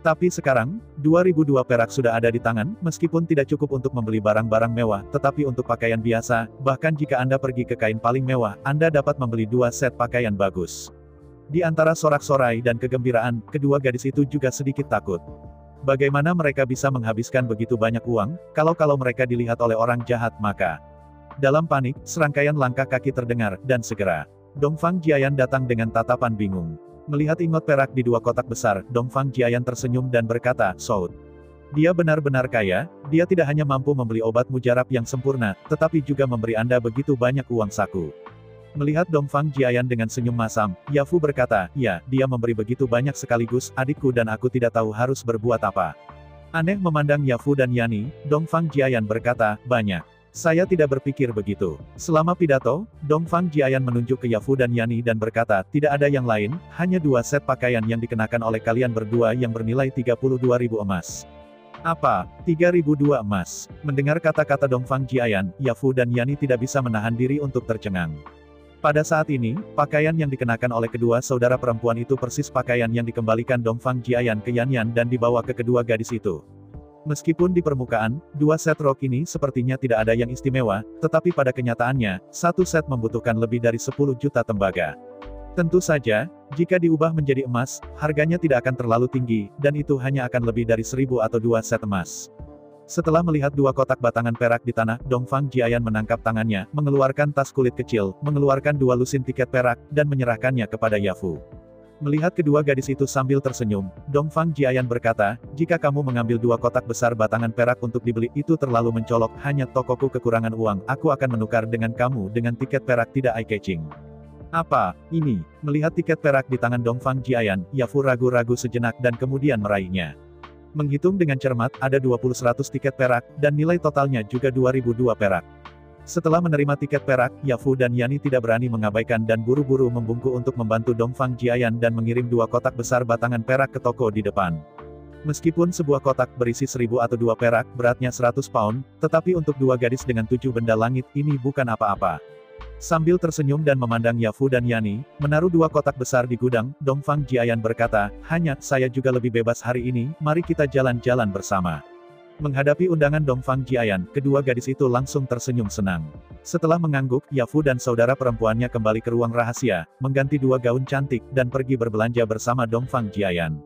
Tapi sekarang, 2002 perak sudah ada di tangan, meskipun tidak cukup untuk membeli barang-barang mewah, tetapi untuk pakaian biasa, bahkan jika Anda pergi ke kain paling mewah, Anda dapat membeli 2 set pakaian bagus. Di antara sorak-sorai dan kegembiraan, kedua gadis itu juga sedikit takut. Bagaimana mereka bisa menghabiskan begitu banyak uang, kalau mereka dilihat oleh orang jahat maka... Dalam panik, serangkaian langkah kaki terdengar, dan segera, Dongfang Jiayan datang dengan tatapan bingung. Melihat ingot perak di dua kotak besar, Dongfang Jiayan tersenyum dan berkata, Soud. Dia benar-benar kaya, dia tidak hanya mampu membeli obat mujarab yang sempurna, tetapi juga memberi Anda begitu banyak uang saku. Melihat Dongfang Jiayan dengan senyum masam, Yafu berkata, ya, dia memberi begitu banyak sekaligus, adikku dan aku tidak tahu harus berbuat apa. Aneh memandang Yafu dan Yani, Dongfang Jiayan berkata, banyak. Saya tidak berpikir begitu. Selama pidato, Dongfang Jiayan menunjuk ke Yafu dan Yani dan berkata, tidak ada yang lain, hanya 2 set pakaian yang dikenakan oleh kalian berdua yang bernilai 32.000 emas. Apa? 3.002 emas? Mendengar kata-kata Dongfang Jiayan, Yafu dan Yani tidak bisa menahan diri untuk tercengang. Pada saat ini, pakaian yang dikenakan oleh kedua saudara perempuan itu persis pakaian yang dikembalikan Dongfang Jiayan ke Yan dan dibawa ke kedua gadis itu. Meskipun di permukaan, 2 set rok ini sepertinya tidak ada yang istimewa, tetapi pada kenyataannya, 1 set membutuhkan lebih dari 10 juta tembaga. Tentu saja, jika diubah menjadi emas, harganya tidak akan terlalu tinggi, dan itu hanya akan lebih dari 1.000 atau 2 set emas. Setelah melihat 2 kotak batangan perak di tanah, Dongfang Jiayan menangkap tangannya, mengeluarkan tas kulit kecil, mengeluarkan 2 lusin tiket perak, dan menyerahkannya kepada Yafu. Melihat kedua gadis itu sambil tersenyum, Dongfang Jiayan berkata, jika kamu mengambil 2 kotak besar batangan perak untuk dibeli, itu terlalu mencolok, hanya tokoku kekurangan uang, aku akan menukar dengan kamu dengan tiket perak tidak eye-catching. Apa, ini? Melihat tiket perak di tangan Dongfang Jiayan, Yafu ragu-ragu sejenak dan kemudian meraihnya. Menghitung dengan cermat, ada 20 100 tiket perak, dan nilai totalnya juga 2002 perak. Setelah menerima tiket perak, Yafu dan Yani tidak berani mengabaikan dan buru-buru membungkuk untuk membantu Dongfang Jiayan dan mengirim 2 kotak besar batangan perak ke toko di depan. Meskipun sebuah kotak berisi 1000 atau 2 perak, beratnya 100 pound, tetapi untuk 2 gadis dengan 7 benda langit, ini bukan apa-apa. Sambil tersenyum dan memandang Yafu dan Yani, menaruh 2 kotak besar di gudang, Dongfang Jiayan berkata, "Hanya, saya juga lebih bebas hari ini, mari kita jalan-jalan bersama." Menghadapi undangan Dongfang Jiayan, kedua gadis itu langsung tersenyum senang. Setelah mengangguk, Yafu dan saudara perempuannya kembali ke ruang rahasia, mengganti 2 gaun cantik, dan pergi berbelanja bersama Dongfang Jiayan.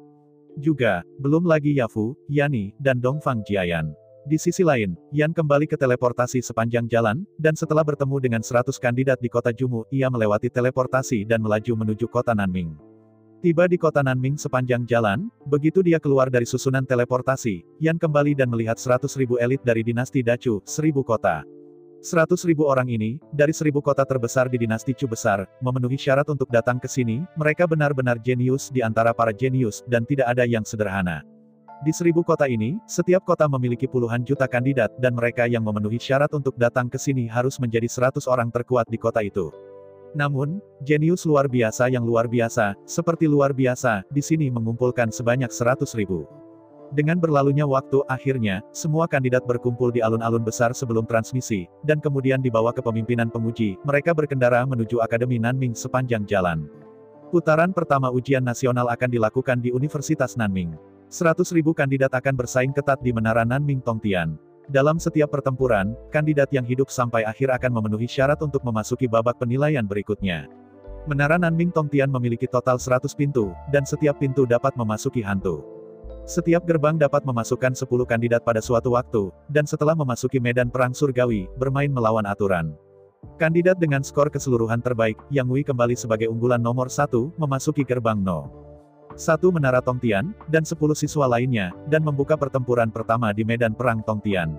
Juga, belum lagi Yafu, Yani, dan Dongfang Jiayan. Di sisi lain, Yan kembali ke teleportasi sepanjang jalan, dan setelah bertemu dengan 100 kandidat di kota Jumu, ia melewati teleportasi dan melaju menuju kota Nanming. Tiba di kota Nanming sepanjang jalan, begitu dia keluar dari susunan teleportasi, Yan kembali dan melihat 100.000 elit dari dinasti Dacu, 1000 kota. 100.000 orang ini, dari 1000 kota terbesar di dinasti Chu besar, memenuhi syarat untuk datang ke sini, mereka benar-benar jenius di antara para jenius, dan tidak ada yang sederhana. Di 1000 kota ini, setiap kota memiliki puluhan juta kandidat, dan mereka yang memenuhi syarat untuk datang ke sini harus menjadi 100 orang terkuat di kota itu. Namun, jenius luar biasa yang luar biasa, seperti luar biasa, di sini mengumpulkan sebanyak 100.000. Dengan berlalunya waktu, akhirnya, semua kandidat berkumpul di alun-alun besar sebelum transmisi, dan kemudian dibawa ke pemimpinan penguji, mereka berkendara menuju Akademi Nanming sepanjang jalan. Putaran pertama ujian nasional akan dilakukan di Universitas Nanming. 100.000 kandidat akan bersaing ketat di Menara Nanming Tongtian. Dalam setiap pertempuran, kandidat yang hidup sampai akhir akan memenuhi syarat untuk memasuki babak penilaian berikutnya. Menara Nanming Tongtian memiliki total 100 pintu, dan setiap pintu dapat memasuki hantu. Setiap gerbang dapat memasukkan 10 kandidat pada suatu waktu, dan setelah memasuki medan perang surgawi, bermain melawan aturan. Kandidat dengan skor keseluruhan terbaik, Yang Wei kembali sebagai unggulan nomor 1, memasuki gerbang No. 1 Menara Tongtian, dan 10 siswa lainnya, dan membuka pertempuran pertama di medan perang Tongtian.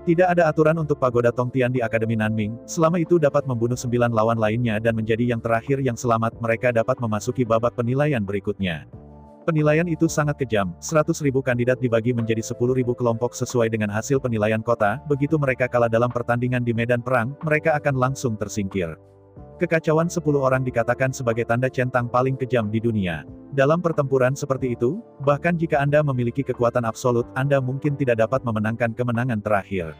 Tidak ada aturan untuk pagoda Tongtian di Akademi Nanming, selama itu dapat membunuh 9 lawan lainnya dan menjadi yang terakhir yang selamat, mereka dapat memasuki babak penilaian berikutnya. Penilaian itu sangat kejam, 100.000 kandidat dibagi menjadi 10.000 kelompok sesuai dengan hasil penilaian kota, begitu mereka kalah dalam pertandingan di medan perang, mereka akan langsung tersingkir. Kekacauan 10 orang dikatakan sebagai tanda centang paling kejam di dunia. Dalam pertempuran seperti itu, bahkan jika Anda memiliki kekuatan absolut, Anda mungkin tidak dapat memenangkan kemenangan terakhir.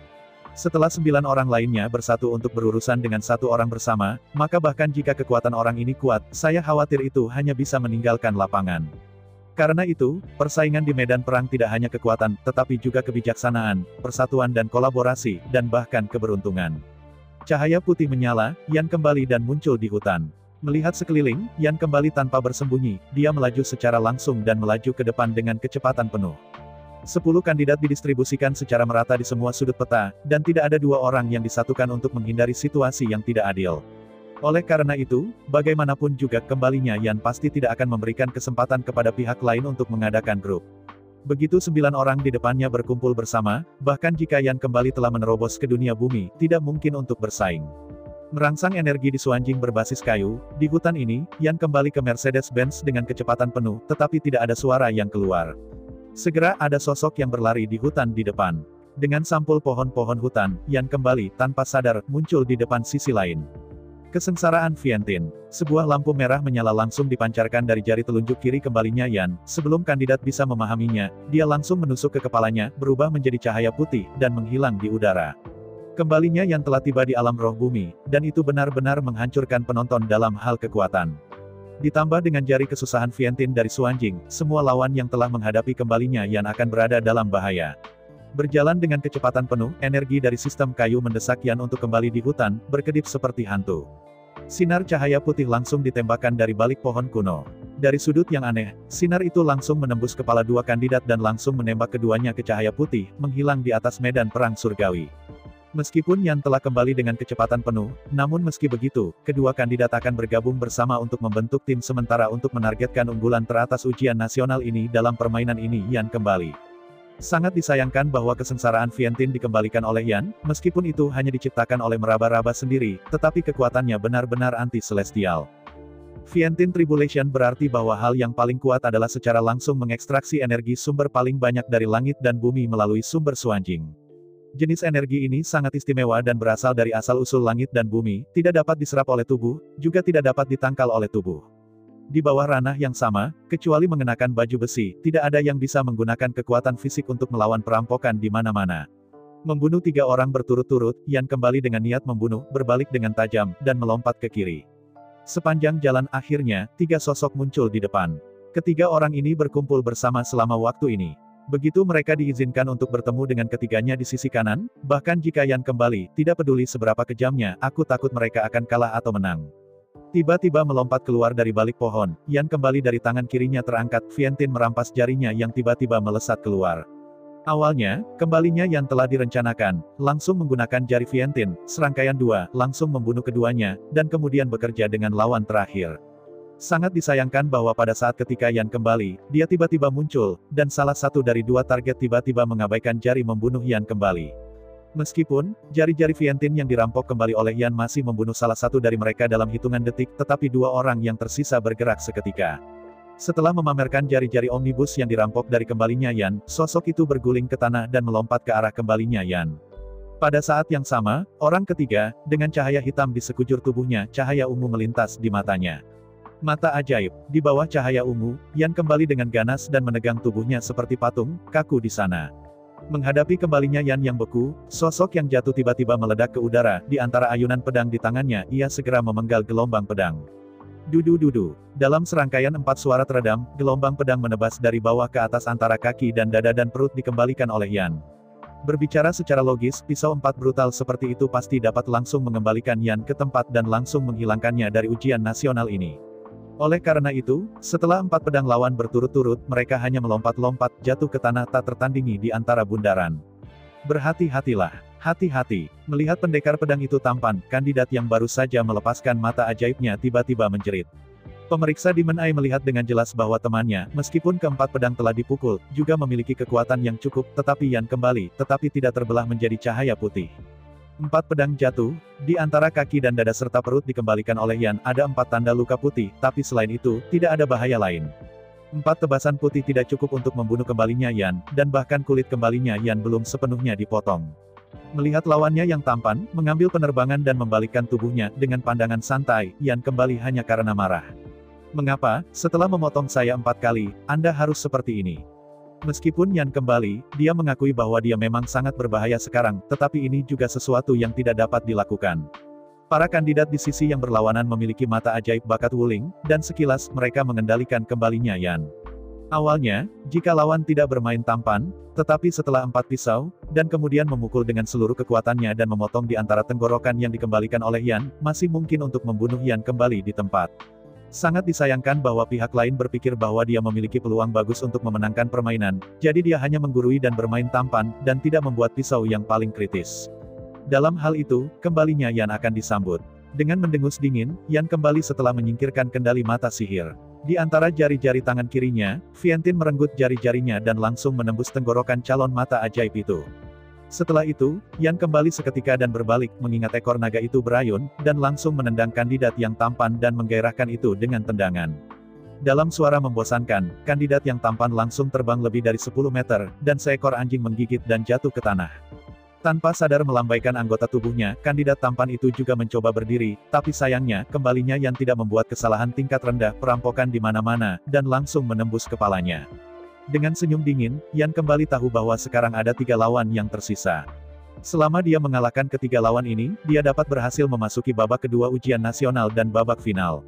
Setelah 9 orang lainnya bersatu untuk berurusan dengan 1 orang bersama, maka bahkan jika kekuatan orang ini kuat, saya khawatir itu hanya bisa meninggalkan lapangan. Karena itu, persaingan di medan perang tidak hanya kekuatan, tetapi juga kebijaksanaan, persatuan dan kolaborasi, dan bahkan keberuntungan. Cahaya putih menyala, Yan kembali dan muncul di hutan. Melihat sekeliling, Yan kembali tanpa bersembunyi, dia melaju secara langsung dan melaju ke depan dengan kecepatan penuh. 10 kandidat didistribusikan secara merata di semua sudut peta, dan tidak ada 2 orang yang disatukan untuk menghindari situasi yang tidak adil. Oleh karena itu, bagaimanapun juga kembalinya Yan pasti tidak akan memberikan kesempatan kepada pihak lain untuk mengadakan grup. Begitu 9 orang di depannya berkumpul bersama, bahkan jika Yan kembali telah menerobos ke dunia bumi, tidak mungkin untuk bersaing. Merangsang energi di Suanjing berbasis kayu, di hutan ini, Yan kembali ke Mercedes-Benz dengan kecepatan penuh, tetapi tidak ada suara yang keluar. Segera ada sosok yang berlari di hutan di depan. Dengan sampul pohon-pohon hutan, Yan kembali, tanpa sadar, muncul di depan sisi lain. Kesengsaraan Vientiane. Sebuah lampu merah menyala langsung dipancarkan dari jari telunjuk kiri kembalinya Yan. Sebelum kandidat bisa memahaminya, dia langsung menusuk ke kepalanya, berubah menjadi cahaya putih, dan menghilang di udara. Kembalinya Yan telah tiba di alam roh bumi, dan itu benar-benar menghancurkan penonton dalam hal kekuatan. Ditambah dengan jari kesusahan Vientiane dari Suanjing, semua lawan yang telah menghadapi kembalinya Yan akan berada dalam bahaya. Berjalan dengan kecepatan penuh, energi dari sistem kayu mendesak Yan untuk kembali di hutan, berkedip seperti hantu. Sinar cahaya putih langsung ditembakkan dari balik pohon kuno. Dari sudut yang aneh, sinar itu langsung menembus kepala 2 kandidat dan langsung menembak keduanya ke cahaya putih, menghilang di atas medan perang surgawi. Meskipun Yan telah kembali dengan kecepatan penuh, namun meski begitu, kedua kandidat akan bergabung bersama untuk membentuk tim sementara untuk menargetkan unggulan teratas ujian nasional ini. Dalam permainan ini Yan kembali. Sangat disayangkan bahwa kesengsaraan Vientiane dikembalikan oleh Yan, meskipun itu hanya diciptakan oleh meraba-raba sendiri, tetapi kekuatannya benar-benar anti-celestial. Vientiane Tribulation berarti bahwa hal yang paling kuat adalah secara langsung mengekstraksi energi sumber paling banyak dari langit dan bumi melalui sumber Suanjing. Jenis energi ini sangat istimewa dan berasal dari asal-usul langit dan bumi, tidak dapat diserap oleh tubuh, juga tidak dapat ditangkal oleh tubuh. Di bawah ranah yang sama, kecuali mengenakan baju besi, tidak ada yang bisa menggunakan kekuatan fisik untuk melawan perampokan di mana-mana. Membunuh 3 orang berturut-turut, Yan kembali dengan niat membunuh, berbalik dengan tajam, dan melompat ke kiri. Sepanjang jalan akhirnya, 3 sosok muncul di depan. Ketiga orang ini berkumpul bersama selama waktu ini. Begitu mereka diizinkan untuk bertemu dengan ketiganya di sisi kanan, bahkan jika Yan kembali, tidak peduli seberapa kejamnya, aku takut mereka akan kalah atau menang. Tiba-tiba melompat keluar dari balik pohon, Yan kembali dari tangan kirinya terangkat, Vientiane merampas jarinya yang tiba-tiba melesat keluar. Awalnya, kembalinya Yan telah direncanakan, langsung menggunakan jari Vientiane, serangkaian 2, langsung membunuh keduanya, dan kemudian bekerja dengan lawan terakhir. Sangat disayangkan bahwa pada saat ketika Yan kembali, dia tiba-tiba muncul, dan salah satu dari 2 target tiba-tiba mengabaikan jari membunuh Yan kembali. Meskipun, jari-jari Vientiane yang dirampok kembali oleh Yan masih membunuh salah satu dari mereka dalam hitungan detik, tetapi 2 orang yang tersisa bergerak seketika. Setelah memamerkan jari-jari omnibus yang dirampok dari kembalinya Yan, sosok itu berguling ke tanah dan melompat ke arah kembalinya Yan. Pada saat yang sama, orang ketiga, dengan cahaya hitam di sekujur tubuhnya, cahaya ungu melintas di matanya. Mata ajaib, di bawah cahaya ungu, Yan kembali dengan ganas dan menegang tubuhnya seperti patung, kaku di sana. Menghadapi kembalinya Yan yang beku, sosok yang jatuh tiba-tiba meledak ke udara, di antara ayunan pedang di tangannya, ia segera memenggal gelombang pedang. Dudu-dudu. Dalam serangkaian 4 suara teredam, gelombang pedang menebas dari bawah ke atas antara kaki dan dada dan perut dikembalikan oleh Yan. Berbicara secara logis, pisau 4 brutal seperti itu pasti dapat langsung mengembalikan Yan ke tempat dan langsung menghilangkannya dari ujian nasional ini. Oleh karena itu, setelah 4 pedang lawan berturut-turut, mereka hanya melompat-lompat, jatuh ke tanah tak tertandingi di antara bundaran. Berhati-hatilah. Hati-hati. Melihat pendekar pedang itu tampan, kandidat yang baru saja melepaskan mata ajaibnya tiba-tiba menjerit. Pemeriksa Demon Eye melihat dengan jelas bahwa temannya, meskipun keempat pedang telah dipukul, juga memiliki kekuatan yang cukup, tetapi Yan kembali, tetapi tidak terbelah menjadi cahaya putih. 4 pedang jatuh, di antara kaki dan dada serta perut dikembalikan oleh Yan, ada 4 tanda luka putih, tapi selain itu, tidak ada bahaya lain. 4 tebasan putih tidak cukup untuk membunuh kembalinya Yan, dan bahkan kulit kembalinya Yan belum sepenuhnya dipotong. Melihat lawannya yang tampan, mengambil penerbangan dan membalikkan tubuhnya, dengan pandangan santai, Yan kembali hanya karena marah. Mengapa, setelah memotong saya 4 kali, Anda harus seperti ini? Meskipun Yan kembali, dia mengakui bahwa dia memang sangat berbahaya sekarang, tetapi ini juga sesuatu yang tidak dapat dilakukan. Para kandidat di sisi yang berlawanan memiliki mata ajaib bakat Wuling, dan sekilas, mereka mengendalikan kembalinya Yan. Awalnya, jika lawan tidak bermain tampan, tetapi setelah 4 pisau, dan kemudian memukul dengan seluruh kekuatannya dan memotong di antara tenggorokan yang dikembalikan oleh Yan, masih mungkin untuk membunuh Yan kembali di tempat. Sangat disayangkan bahwa pihak lain berpikir bahwa dia memiliki peluang bagus untuk memenangkan permainan, jadi dia hanya menggurui dan bermain tampan, dan tidak membuat pisau yang paling kritis. Dalam hal itu, kembalinya Yan akan disambut. Dengan mendengus dingin, Yan kembali setelah menyingkirkan kendali mata sihir. Di antara jari-jari tangan kirinya, Vientiane merenggut jari-jarinya dan langsung menembus tenggorokan calon mata ajaib itu. Setelah itu, Yan kembali seketika dan berbalik, mengingat ekor naga itu berayun, dan langsung menendang kandidat yang tampan dan menggairahkan itu dengan tendangan. Dalam suara membosankan, kandidat yang tampan langsung terbang lebih dari 10 meter, dan seekor anjing menggigit dan jatuh ke tanah. Tanpa sadar melambaikan anggota tubuhnya, kandidat tampan itu juga mencoba berdiri, tapi sayangnya, kembalinya Yan tidak membuat kesalahan tingkat rendah, perampokan di mana-mana, dan langsung menembus kepalanya. Dengan senyum dingin, Yan kembali tahu bahwa sekarang ada 3 lawan yang tersisa. Selama dia mengalahkan ketiga lawan ini, dia dapat berhasil memasuki babak kedua ujian nasional dan babak final.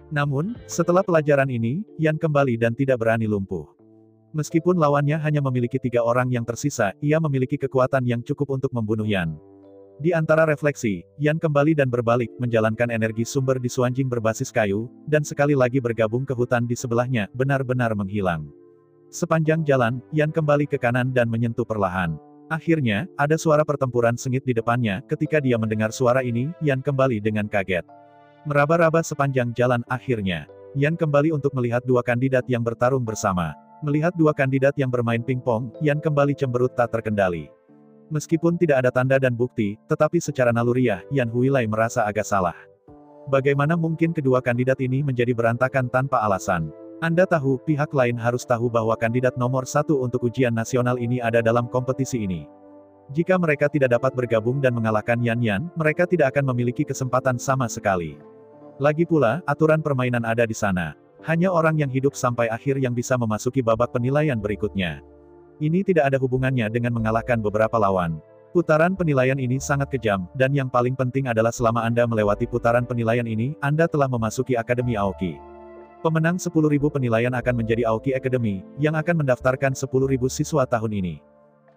Namun, setelah pelajaran ini, Yan kembali dan tidak berani lumpuh. Meskipun lawannya hanya memiliki 3 orang yang tersisa, ia memiliki kekuatan yang cukup untuk membunuh Yan. Di antara refleksi, Yan kembali dan berbalik, menjalankan energi sumber di Suanjing berbasis kayu, dan sekali lagi bergabung ke hutan di sebelahnya, benar-benar menghilang. Sepanjang jalan, Yan kembali ke kanan dan menyentuh perlahan. Akhirnya, ada suara pertempuran sengit di depannya, ketika dia mendengar suara ini, Yan kembali dengan kaget. Meraba-raba sepanjang jalan, akhirnya. Yan kembali untuk melihat 2 kandidat yang bertarung bersama. Melihat 2 kandidat yang bermain pingpong, Yan kembali cemberut tak terkendali. Meskipun tidak ada tanda dan bukti, tetapi secara naluriah, Yan Huilai merasa agak salah. Bagaimana mungkin kedua kandidat ini menjadi berantakan tanpa alasan? Anda tahu, pihak lain harus tahu bahwa kandidat nomor 1 untuk ujian nasional ini ada dalam kompetisi ini. Jika mereka tidak dapat bergabung dan mengalahkan Yan, mereka tidak akan memiliki kesempatan sama sekali. Lagi pula, aturan permainan ada di sana. Hanya orang yang hidup sampai akhir yang bisa memasuki babak penilaian berikutnya. Ini tidak ada hubungannya dengan mengalahkan beberapa lawan. Putaran penilaian ini sangat kejam, dan yang paling penting adalah selama Anda melewati putaran penilaian ini, Anda telah memasuki Akademi Aoki. Pemenang 10.000 penilaian akan menjadi Aoki Academy, yang akan mendaftarkan 10.000 siswa tahun ini.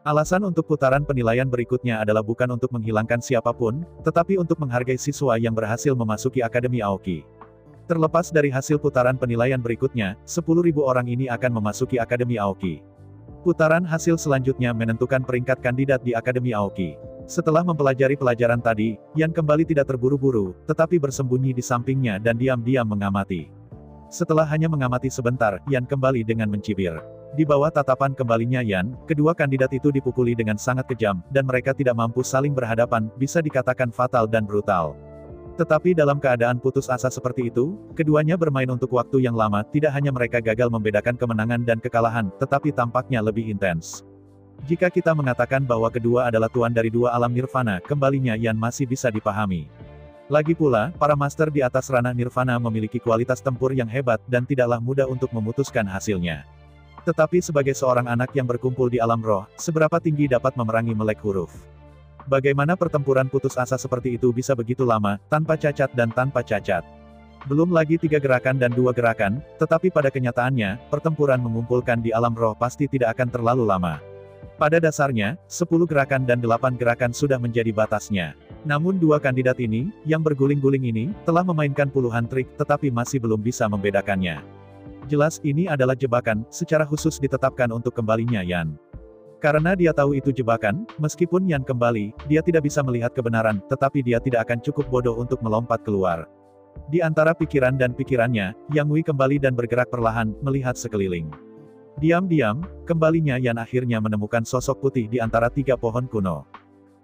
Alasan untuk putaran penilaian berikutnya adalah bukan untuk menghilangkan siapapun, tetapi untuk menghargai siswa yang berhasil memasuki Akademi Aoki. Terlepas dari hasil putaran penilaian berikutnya, 10.000 orang ini akan memasuki Akademi Aoki. Putaran hasil selanjutnya menentukan peringkat kandidat di Akademi Aoki. Setelah mempelajari pelajaran tadi, Yan kembali tidak terburu-buru, tetapi bersembunyi di sampingnya dan diam-diam mengamati. Setelah hanya mengamati sebentar, Yan kembali dengan mencibir. Di bawah tatapan kembalinya Yan, kedua kandidat itu dipukuli dengan sangat kejam, dan mereka tidak mampu saling berhadapan, bisa dikatakan fatal dan brutal. Tetapi dalam keadaan putus asa seperti itu, keduanya bermain untuk waktu yang lama, tidak hanya mereka gagal membedakan kemenangan dan kekalahan, tetapi tampaknya lebih intens. Jika kita mengatakan bahwa kedua adalah tuan dari dua alam nirvana, kembalinya Yan masih bisa dipahami. Lagi pula, para master di atas ranah nirvana memiliki kualitas tempur yang hebat, dan tidaklah mudah untuk memutuskan hasilnya. Tetapi sebagai seorang anak yang berkumpul di alam roh, seberapa tinggi dapat memerangi melek huruf? Bagaimana pertempuran putus asa seperti itu bisa begitu lama, tanpa cacat dan tanpa cacat? Belum lagi 3 gerakan dan 2 gerakan, tetapi pada kenyataannya, pertempuran mengumpulkan di alam roh pasti tidak akan terlalu lama. Pada dasarnya, 10 gerakan dan 8 gerakan sudah menjadi batasnya. Namun dua kandidat ini, yang berguling-guling ini, telah memainkan puluhan trik, tetapi masih belum bisa membedakannya. Jelas ini adalah jebakan, secara khusus ditetapkan untuk kembalinya Yan. Karena dia tahu itu jebakan, meskipun Yan kembali, dia tidak bisa melihat kebenaran, tetapi dia tidak akan cukup bodoh untuk melompat keluar. Di antara pikiran dan pikirannya, Yang Wei kembali dan bergerak perlahan, melihat sekeliling. Diam-diam, kembalinya Yan akhirnya menemukan sosok putih di antara 3 pohon kuno.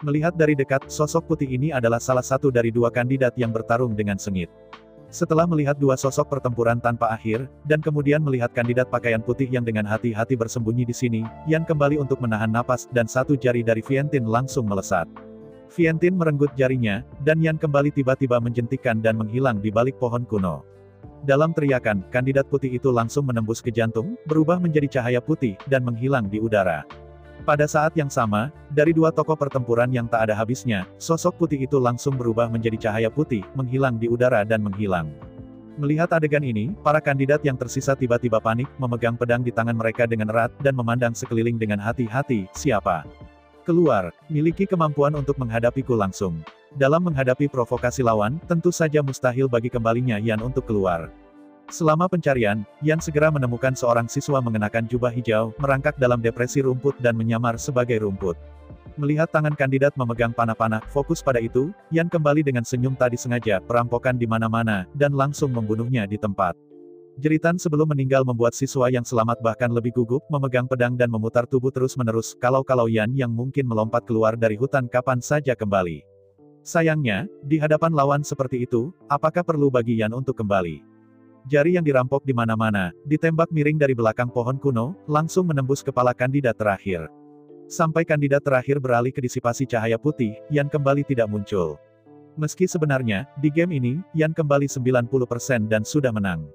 Melihat dari dekat, sosok putih ini adalah salah satu dari 2 kandidat yang bertarung dengan sengit. Setelah melihat 2 sosok pertempuran tanpa akhir, dan kemudian melihat kandidat pakaian putih yang dengan hati-hati bersembunyi di sini, Yan kembali untuk menahan napas, dan 1 jari dari Vientiane langsung melesat. Vientiane merenggut jarinya, dan Yan kembali tiba-tiba menjentikkan dan menghilang di balik pohon kuno. Dalam teriakan, kandidat putih itu langsung menembus ke jantung, berubah menjadi cahaya putih, dan menghilang di udara. Pada saat yang sama, dari 2 tokoh pertempuran yang tak ada habisnya, sosok putih itu langsung berubah menjadi cahaya putih, menghilang di udara dan menghilang. Melihat adegan ini, para kandidat yang tersisa tiba-tiba panik, memegang pedang di tangan mereka dengan erat, dan memandang sekeliling dengan hati-hati, siapa? Keluar, miliki kemampuan untuk menghadapiku langsung. Dalam menghadapi provokasi lawan, tentu saja mustahil bagi kembalinya Yan untuk keluar. Selama pencarian, Yan segera menemukan seorang siswa mengenakan jubah hijau, merangkak dalam depresi rumput dan menyamar sebagai rumput. Melihat tangan kandidat memegang panah-panah, fokus pada itu, Yan kembali dengan senyum tadi sengaja, perampokan di mana-mana, dan langsung membunuhnya di tempat. Jeritan sebelum meninggal membuat siswa yang selamat bahkan lebih gugup, memegang pedang dan memutar tubuh terus-menerus, kalau-kalau Yan yang mungkin melompat keluar dari hutan kapan saja kembali. Sayangnya, di hadapan lawan seperti itu, apakah perlu bagi Yan untuk kembali? Jari yang dirampok di mana-mana, ditembak miring dari belakang pohon kuno, langsung menembus kepala kandidat terakhir. Sampai kandidat terakhir beralih ke disipasi cahaya putih, Yan kembali tidak muncul. Meski sebenarnya, di game ini, Yan kembali 90% dan sudah menang.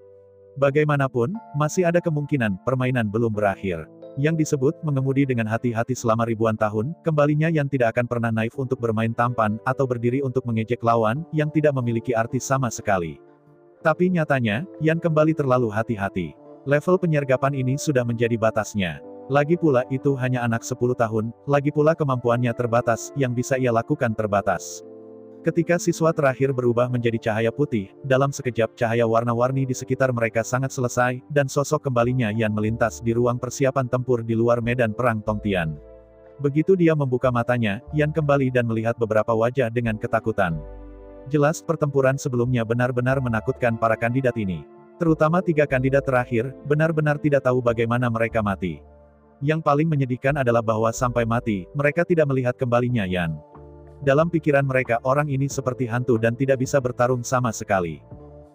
Bagaimanapun, masih ada kemungkinan, permainan belum berakhir. Yang disebut, mengemudi dengan hati-hati selama ribuan tahun, kembalinya Yan tidak akan pernah naif untuk bermain tampan, atau berdiri untuk mengejek lawan, yang tidak memiliki arti sama sekali. Tapi nyatanya, Yan kembali terlalu hati-hati. Level penyergapan ini sudah menjadi batasnya. Lagi pula itu hanya anak 10 tahun, lagi pula kemampuannya terbatas, yang bisa ia lakukan terbatas. Ketika siswa terakhir berubah menjadi cahaya putih, dalam sekejap cahaya warna-warni di sekitar mereka sangat selesai, dan sosok kembalinya Yan melintas di ruang persiapan tempur di luar medan perang Tongtian. Begitu dia membuka matanya, Yan kembali dan melihat beberapa wajah dengan ketakutan. Jelas pertempuran sebelumnya benar-benar menakutkan para kandidat ini. Terutama 3 kandidat terakhir, benar-benar tidak tahu bagaimana mereka mati. Yang paling menyedihkan adalah bahwa sampai mati, mereka tidak melihat kembalinya Yan. Dalam pikiran mereka orang ini seperti hantu dan tidak bisa bertarung sama sekali.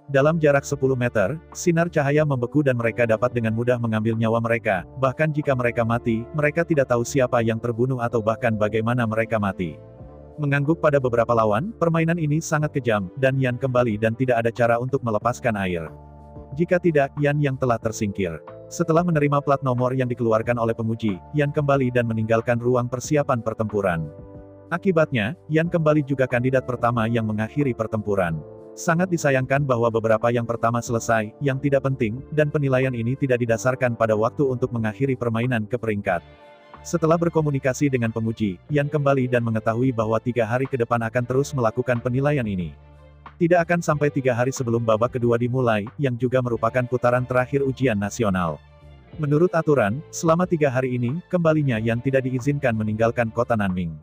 Dalam jarak 10 meter, sinar cahaya membeku dan mereka dapat dengan mudah mengambil nyawa mereka, bahkan jika mereka mati, mereka tidak tahu siapa yang terbunuh atau bahkan bagaimana mereka mati. Mengangguk pada beberapa lawan, permainan ini sangat kejam, dan Yan kembali dan tidak ada cara untuk melepaskan air. Jika tidak, Yan yang telah tersingkir. Setelah menerima plat nomor yang dikeluarkan oleh penguji, Yan kembali dan meninggalkan ruang persiapan pertempuran. Akibatnya, Yan kembali juga kandidat pertama yang mengakhiri pertempuran. Sangat disayangkan bahwa beberapa yang pertama selesai, yang tidak penting, dan penilaian ini tidak didasarkan pada waktu untuk mengakhiri permainan ke peringkat. Setelah berkomunikasi dengan penguji, Yan kembali dan mengetahui bahwa 3 hari ke depan akan terus melakukan penilaian ini. Tidak akan sampai 3 hari sebelum babak kedua dimulai, yang juga merupakan putaran terakhir ujian nasional. Menurut aturan, selama 3 hari ini, kembalinya Yan tidak diizinkan meninggalkan kota Nanming.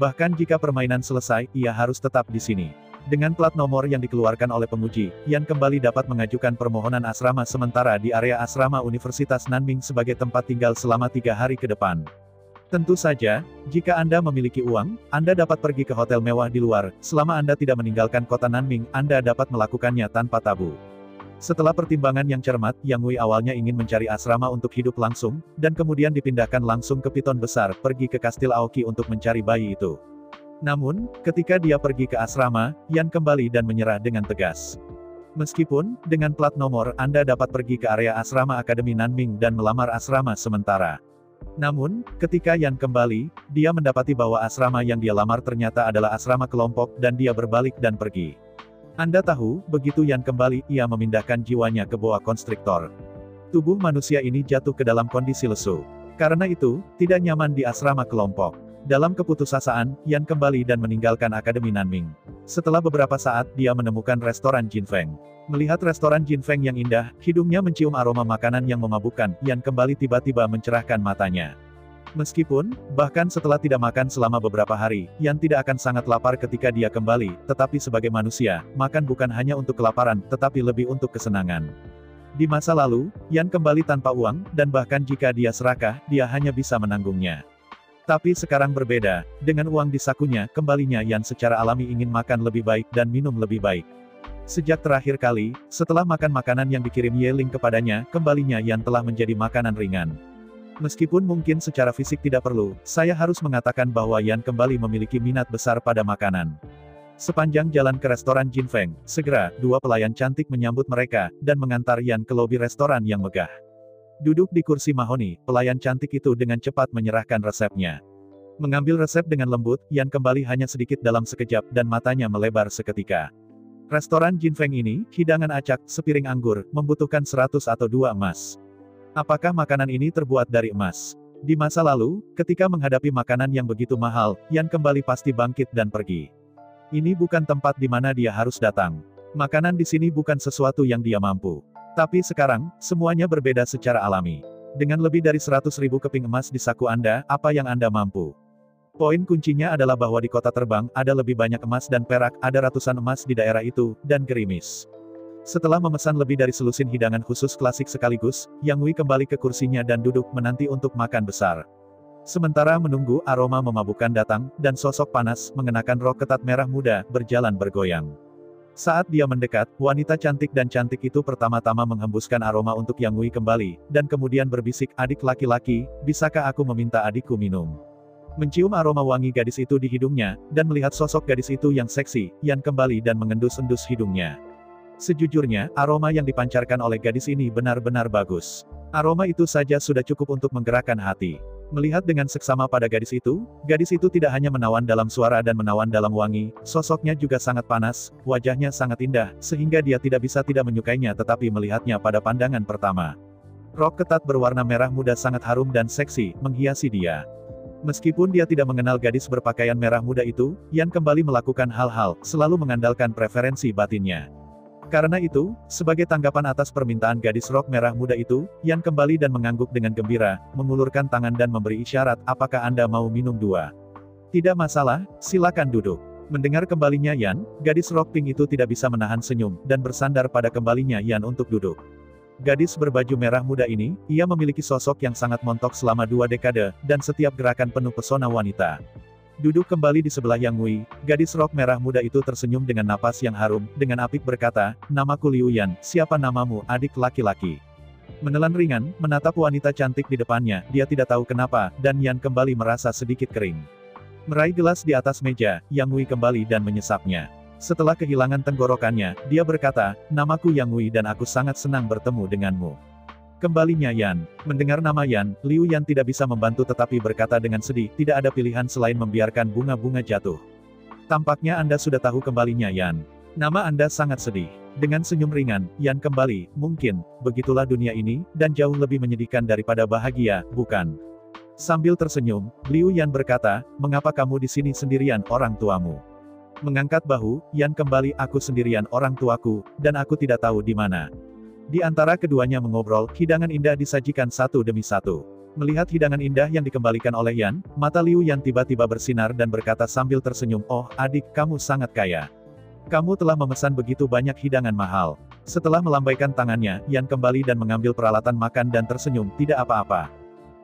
Bahkan jika permainan selesai, ia harus tetap di sini. Dengan plat nomor yang dikeluarkan oleh penguji, Yan kembali dapat mengajukan permohonan asrama sementara di area asrama Universitas Nanming sebagai tempat tinggal selama 3 hari ke depan. Tentu saja, jika Anda memiliki uang, Anda dapat pergi ke hotel mewah di luar. Selama Anda tidak meninggalkan kota Nanming, Anda dapat melakukannya tanpa tabu. Setelah pertimbangan yang cermat, Yang Wei awalnya ingin mencari asrama untuk hidup langsung, dan kemudian dipindahkan langsung ke Piton Besar, pergi ke Kastil Aoki untuk mencari bayi itu. Namun, ketika dia pergi ke asrama, Yan kembali dan menyerah dengan tegas. Meskipun, dengan plat nomor, Anda dapat pergi ke area asrama Akademi Nanming dan melamar asrama sementara. Namun, ketika Yan kembali, dia mendapati bahwa asrama yang dia lamar ternyata adalah asrama kelompok dan dia berbalik dan pergi. Anda tahu, begitu Yan kembali, ia memindahkan jiwanya ke boa konstriktor. Tubuh manusia ini jatuh ke dalam kondisi lesu. Karena itu, tidak nyaman di asrama kelompok. Dalam keputusasaan, Yan kembali dan meninggalkan Akademi Nanming. Setelah beberapa saat, dia menemukan restoran Jinfeng. Melihat restoran Jinfeng yang indah, hidungnya mencium aroma makanan yang memabukkan, Yan kembali tiba-tiba mencerahkan matanya. Meskipun, bahkan setelah tidak makan selama beberapa hari, Yan tidak akan sangat lapar ketika dia kembali, tetapi sebagai manusia, makan bukan hanya untuk kelaparan, tetapi lebih untuk kesenangan. Di masa lalu, Yan kembali tanpa uang, dan bahkan jika dia serakah, dia hanya bisa menanggungnya. Tapi sekarang berbeda, dengan uang di sakunya, kembalinya Yan secara alami ingin makan lebih baik dan minum lebih baik. Sejak terakhir kali, setelah makan makanan yang dikirim Ye Ling kepadanya, kembalinya Yan telah menjadi makanan ringan. Meskipun mungkin secara fisik tidak perlu, saya harus mengatakan bahwa Yan kembali memiliki minat besar pada makanan. Sepanjang jalan ke restoran Jinfeng, segera, 2 pelayan cantik menyambut mereka, dan mengantar Yan ke lobi restoran yang megah. Duduk di kursi mahoni, pelayan cantik itu dengan cepat menyerahkan resepnya. Mengambil resep dengan lembut, Yan kembali hanya sedikit dalam sekejap, dan matanya melebar seketika. Restoran Jinfeng ini, hidangan acak, sepiring anggur, membutuhkan 100 atau 2 emas. Apakah makanan ini terbuat dari emas? Di masa lalu, ketika menghadapi makanan yang begitu mahal, Yan kembali pasti bangkit dan pergi. Ini bukan tempat di mana dia harus datang. Makanan di sini bukan sesuatu yang dia mampu. Tapi sekarang, semuanya berbeda secara alami. Dengan lebih dari 100.000 keping emas di saku Anda, apa yang Anda mampu? Poin kuncinya adalah bahwa di kota terbang, ada lebih banyak emas dan perak, ada ratusan emas di daerah itu, dan gerimis. Setelah memesan lebih dari selusin hidangan khusus klasik sekaligus, Yang Wei kembali ke kursinya dan duduk menanti untuk makan besar. Sementara menunggu, aroma memabukkan datang, dan sosok panas, mengenakan rok ketat merah muda, berjalan bergoyang. Saat dia mendekat, wanita cantik dan cantik itu pertama-tama menghembuskan aroma untuk Yang Wei kembali, dan kemudian berbisik, "Adik laki-laki, bisakah aku meminta adikku minum?" Mencium aroma wangi gadis itu di hidungnya, dan melihat sosok gadis itu yang seksi, Yan kembali dan mengendus-endus hidungnya. Sejujurnya, aroma yang dipancarkan oleh gadis ini benar-benar bagus. Aroma itu saja sudah cukup untuk menggerakkan hati. Melihat dengan seksama pada gadis itu tidak hanya menawan dalam suara dan menawan dalam wangi, sosoknya juga sangat panas, wajahnya sangat indah, sehingga dia tidak bisa tidak menyukainya tetapi melihatnya pada pandangan pertama. Rok ketat berwarna merah muda sangat harum dan seksi, menghiasi dia. Meskipun dia tidak mengenal gadis berpakaian merah muda itu, Yan kembali melakukan hal-hal, selalu mengandalkan preferensi batinnya. Karena itu, sebagai tanggapan atas permintaan gadis rok merah muda itu, Yan kembali dan mengangguk dengan gembira, mengulurkan tangan dan memberi isyarat, "Apakah Anda mau minum 2?" "Tidak masalah, silakan duduk." Mendengar kembalinya Yan, gadis rok pink itu tidak bisa menahan senyum, dan bersandar pada kembalinya Yan untuk duduk. Gadis berbaju merah muda ini, ia memiliki sosok yang sangat montok selama 2 dekade, dan setiap gerakan penuh pesona wanita. Duduk kembali di sebelah Yang Wei, gadis rok merah muda itu tersenyum dengan napas yang harum, dengan apik berkata, "Namaku Liu Yan, siapa namamu, adik laki-laki?" Menelan ringan, menatap wanita cantik di depannya, dia tidak tahu kenapa, dan Yan kembali merasa sedikit kering. Meraih gelas di atas meja, Yang Wei kembali dan menyesapnya. Setelah kehilangan tenggorokannya, dia berkata, "Namaku Yang Wei dan aku sangat senang bertemu denganmu." Kembalinya Yan. Mendengar nama Yan, Liu Yan tidak bisa membantu tetapi berkata dengan sedih, "Tidak ada pilihan selain membiarkan bunga-bunga jatuh." "Tampaknya Anda sudah tahu," kembalinya Yan. "Nama Anda sangat sedih." Dengan senyum ringan, Yan kembali, "Mungkin, begitulah dunia ini, dan jauh lebih menyedihkan daripada bahagia, bukan?" Sambil tersenyum, Liu Yan berkata, "Mengapa kamu di sini sendirian, orang tuamu?" Mengangkat bahu, Yan kembali, "Aku sendirian, orang tuaku, dan aku tidak tahu di mana." Di antara keduanya mengobrol, hidangan indah disajikan satu demi satu. Melihat hidangan indah yang dikembalikan oleh Yan, mata Liu Yan tiba-tiba bersinar dan berkata sambil tersenyum, "Oh, adik, kamu sangat kaya. Kamu telah memesan begitu banyak hidangan mahal." Setelah melambaikan tangannya, Yan kembali dan mengambil peralatan makan dan tersenyum, "Tidak apa-apa.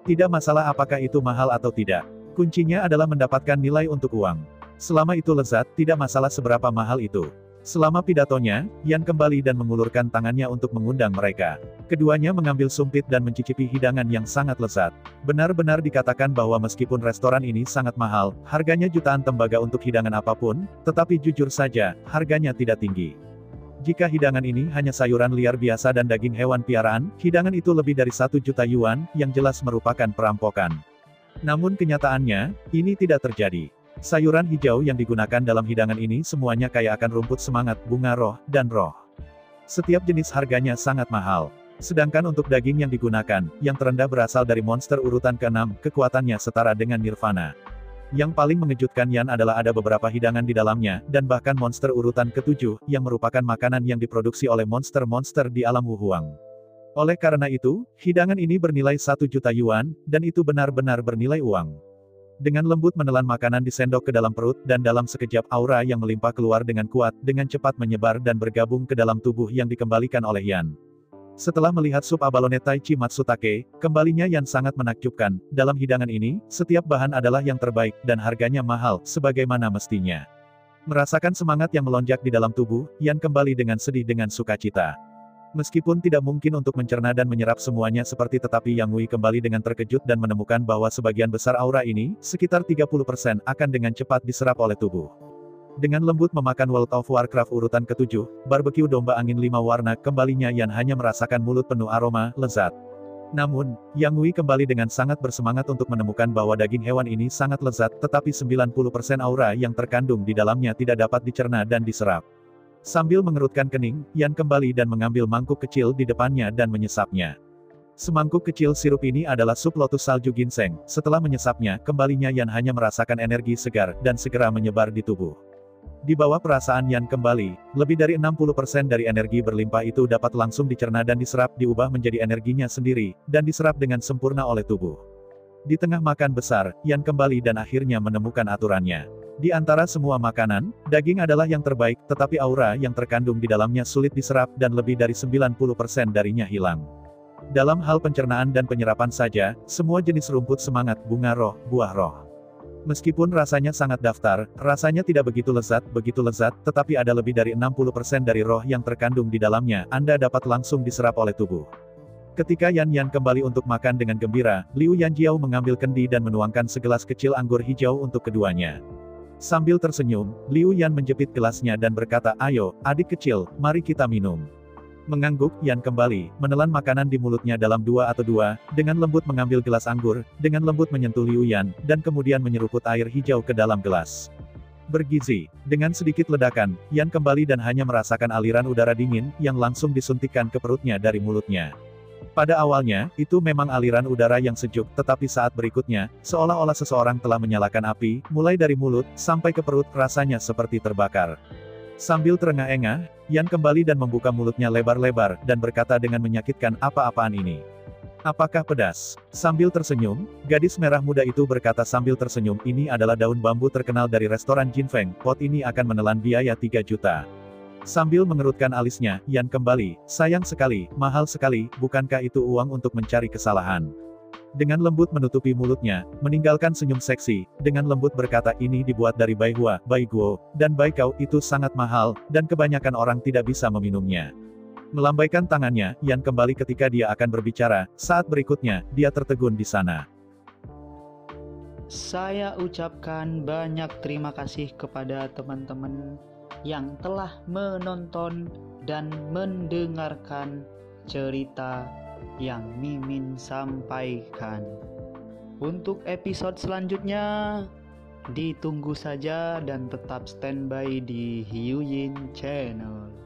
Tidak masalah apakah itu mahal atau tidak. Kuncinya adalah mendapatkan nilai untuk uang. Selama itu lezat, tidak masalah seberapa mahal itu." Selama pidatonya, Yan kembali dan mengulurkan tangannya untuk mengundang mereka. Keduanya mengambil sumpit dan mencicipi hidangan yang sangat lezat. Benar-benar dikatakan bahwa meskipun restoran ini sangat mahal, harganya jutaan tembaga untuk hidangan apapun, tetapi jujur saja, harganya tidak tinggi. Jika hidangan ini hanya sayuran liar biasa dan daging hewan piaraan, hidangan itu lebih dari 1 juta yuan, yang jelas merupakan perampokan. Namun kenyataannya, ini tidak terjadi. Sayuran hijau yang digunakan dalam hidangan ini semuanya kaya akan rumput semangat, bunga roh, dan roh. Setiap jenis harganya sangat mahal. Sedangkan untuk daging yang digunakan, yang terendah berasal dari monster urutan ke-6, kekuatannya setara dengan Nirvana. Yang paling mengejutkan Yan adalah ada beberapa hidangan di dalamnya, dan bahkan monster urutan ke-7, yang merupakan makanan yang diproduksi oleh monster-monster di alam Wuhuang. Oleh karena itu, hidangan ini bernilai 1 juta yuan, dan itu benar-benar bernilai uang. Dengan lembut menelan makanan di sendok ke dalam perut, dan dalam sekejap aura yang melimpah keluar dengan kuat, dengan cepat menyebar dan bergabung ke dalam tubuh yang dikembalikan oleh Yan. Setelah melihat sup abalone Taichi Matsutake, kembalinya Yan sangat menakjubkan. Dalam hidangan ini, setiap bahan adalah yang terbaik, dan harganya mahal, sebagaimana mestinya. Merasakan semangat yang melonjak di dalam tubuh, Yan kembali dengan sedih dengan sukacita. Meskipun tidak mungkin untuk mencerna dan menyerap semuanya seperti tetapi Yang Wei kembali dengan terkejut dan menemukan bahwa sebagian besar aura ini, sekitar 30%, akan dengan cepat diserap oleh tubuh. Dengan lembut memakan World of Warcraft urutan ke-7, barbeque domba angin 5 warna, kembalinya Yan hanya merasakan mulut penuh aroma, lezat. Namun, Yang Wei kembali dengan sangat bersemangat untuk menemukan bahwa daging hewan ini sangat lezat, tetapi 90% aura yang terkandung di dalamnya tidak dapat dicerna dan diserap. Sambil mengerutkan kening, Yan kembali dan mengambil mangkuk kecil di depannya dan menyesapnya. Semangkuk kecil sirup ini adalah sup lotus salju ginseng. Setelah menyesapnya, kembalinya Yan hanya merasakan energi segar, dan segera menyebar di tubuh. Di bawah perasaan Yan kembali, lebih dari 60% dari energi berlimpah itu dapat langsung dicerna dan diserap, diubah menjadi energinya sendiri, dan diserap dengan sempurna oleh tubuh. Di tengah makan besar, Yan kembali dan akhirnya menemukan aturannya. Di antara semua makanan, daging adalah yang terbaik, tetapi aura yang terkandung di dalamnya sulit diserap, dan lebih dari 90% darinya hilang. Dalam hal pencernaan dan penyerapan saja, semua jenis rumput semangat, bunga roh, buah roh. Meskipun rasanya sangat daftar, rasanya tidak begitu lezat, tetapi ada lebih dari 60% dari roh yang terkandung di dalamnya, Anda dapat langsung diserap oleh tubuh. Ketika Yan kembali untuk makan dengan gembira, Liu Yanjiao mengambil kendi dan menuangkan segelas kecil anggur hijau untuk keduanya. Sambil tersenyum, Liu Yan menjepit gelasnya dan berkata, "Ayo, adik kecil, mari kita minum." Mengangguk, Yan kembali, menelan makanan di mulutnya dalam 2 atau 2, dengan lembut mengambil gelas anggur, dengan lembut menyentuh Liu Yan, dan kemudian menyeruput air hijau ke dalam gelas. Bergizi. Dengan sedikit ledakan, Yan kembali dan hanya merasakan aliran udara dingin, yang langsung disuntikkan ke perutnya dari mulutnya. Pada awalnya, itu memang aliran udara yang sejuk, tetapi saat berikutnya, seolah-olah seseorang telah menyalakan api, mulai dari mulut, sampai ke perut, rasanya seperti terbakar. Sambil terengah-engah, Yan kembali dan membuka mulutnya lebar-lebar, dan berkata dengan menyakitkan, "Apa-apaan ini? Apakah pedas?" Sambil tersenyum, gadis merah muda itu berkata sambil tersenyum, "Ini adalah daun bambu terkenal dari restoran Jinfeng, pot ini akan menelan biaya 3 juta. Sambil mengerutkan alisnya, Yan kembali, "Sayang sekali, mahal sekali, bukankah itu uang untuk mencari kesalahan?" Dengan lembut menutupi mulutnya, meninggalkan senyum seksi, dengan lembut berkata ini dibuat dari baihua, baiguo, dan baikau itu sangat mahal, dan kebanyakan orang tidak bisa meminumnya. Melambaikan tangannya, Yan kembali ketika dia akan berbicara, saat berikutnya, dia tertegun di sana. Saya ucapkan banyak terima kasih kepada teman-teman yang telah menonton dan mendengarkan cerita yang Mimin sampaikan. Untuk episode selanjutnya, ditunggu saja dan tetap standby di Hiu Yin Channel.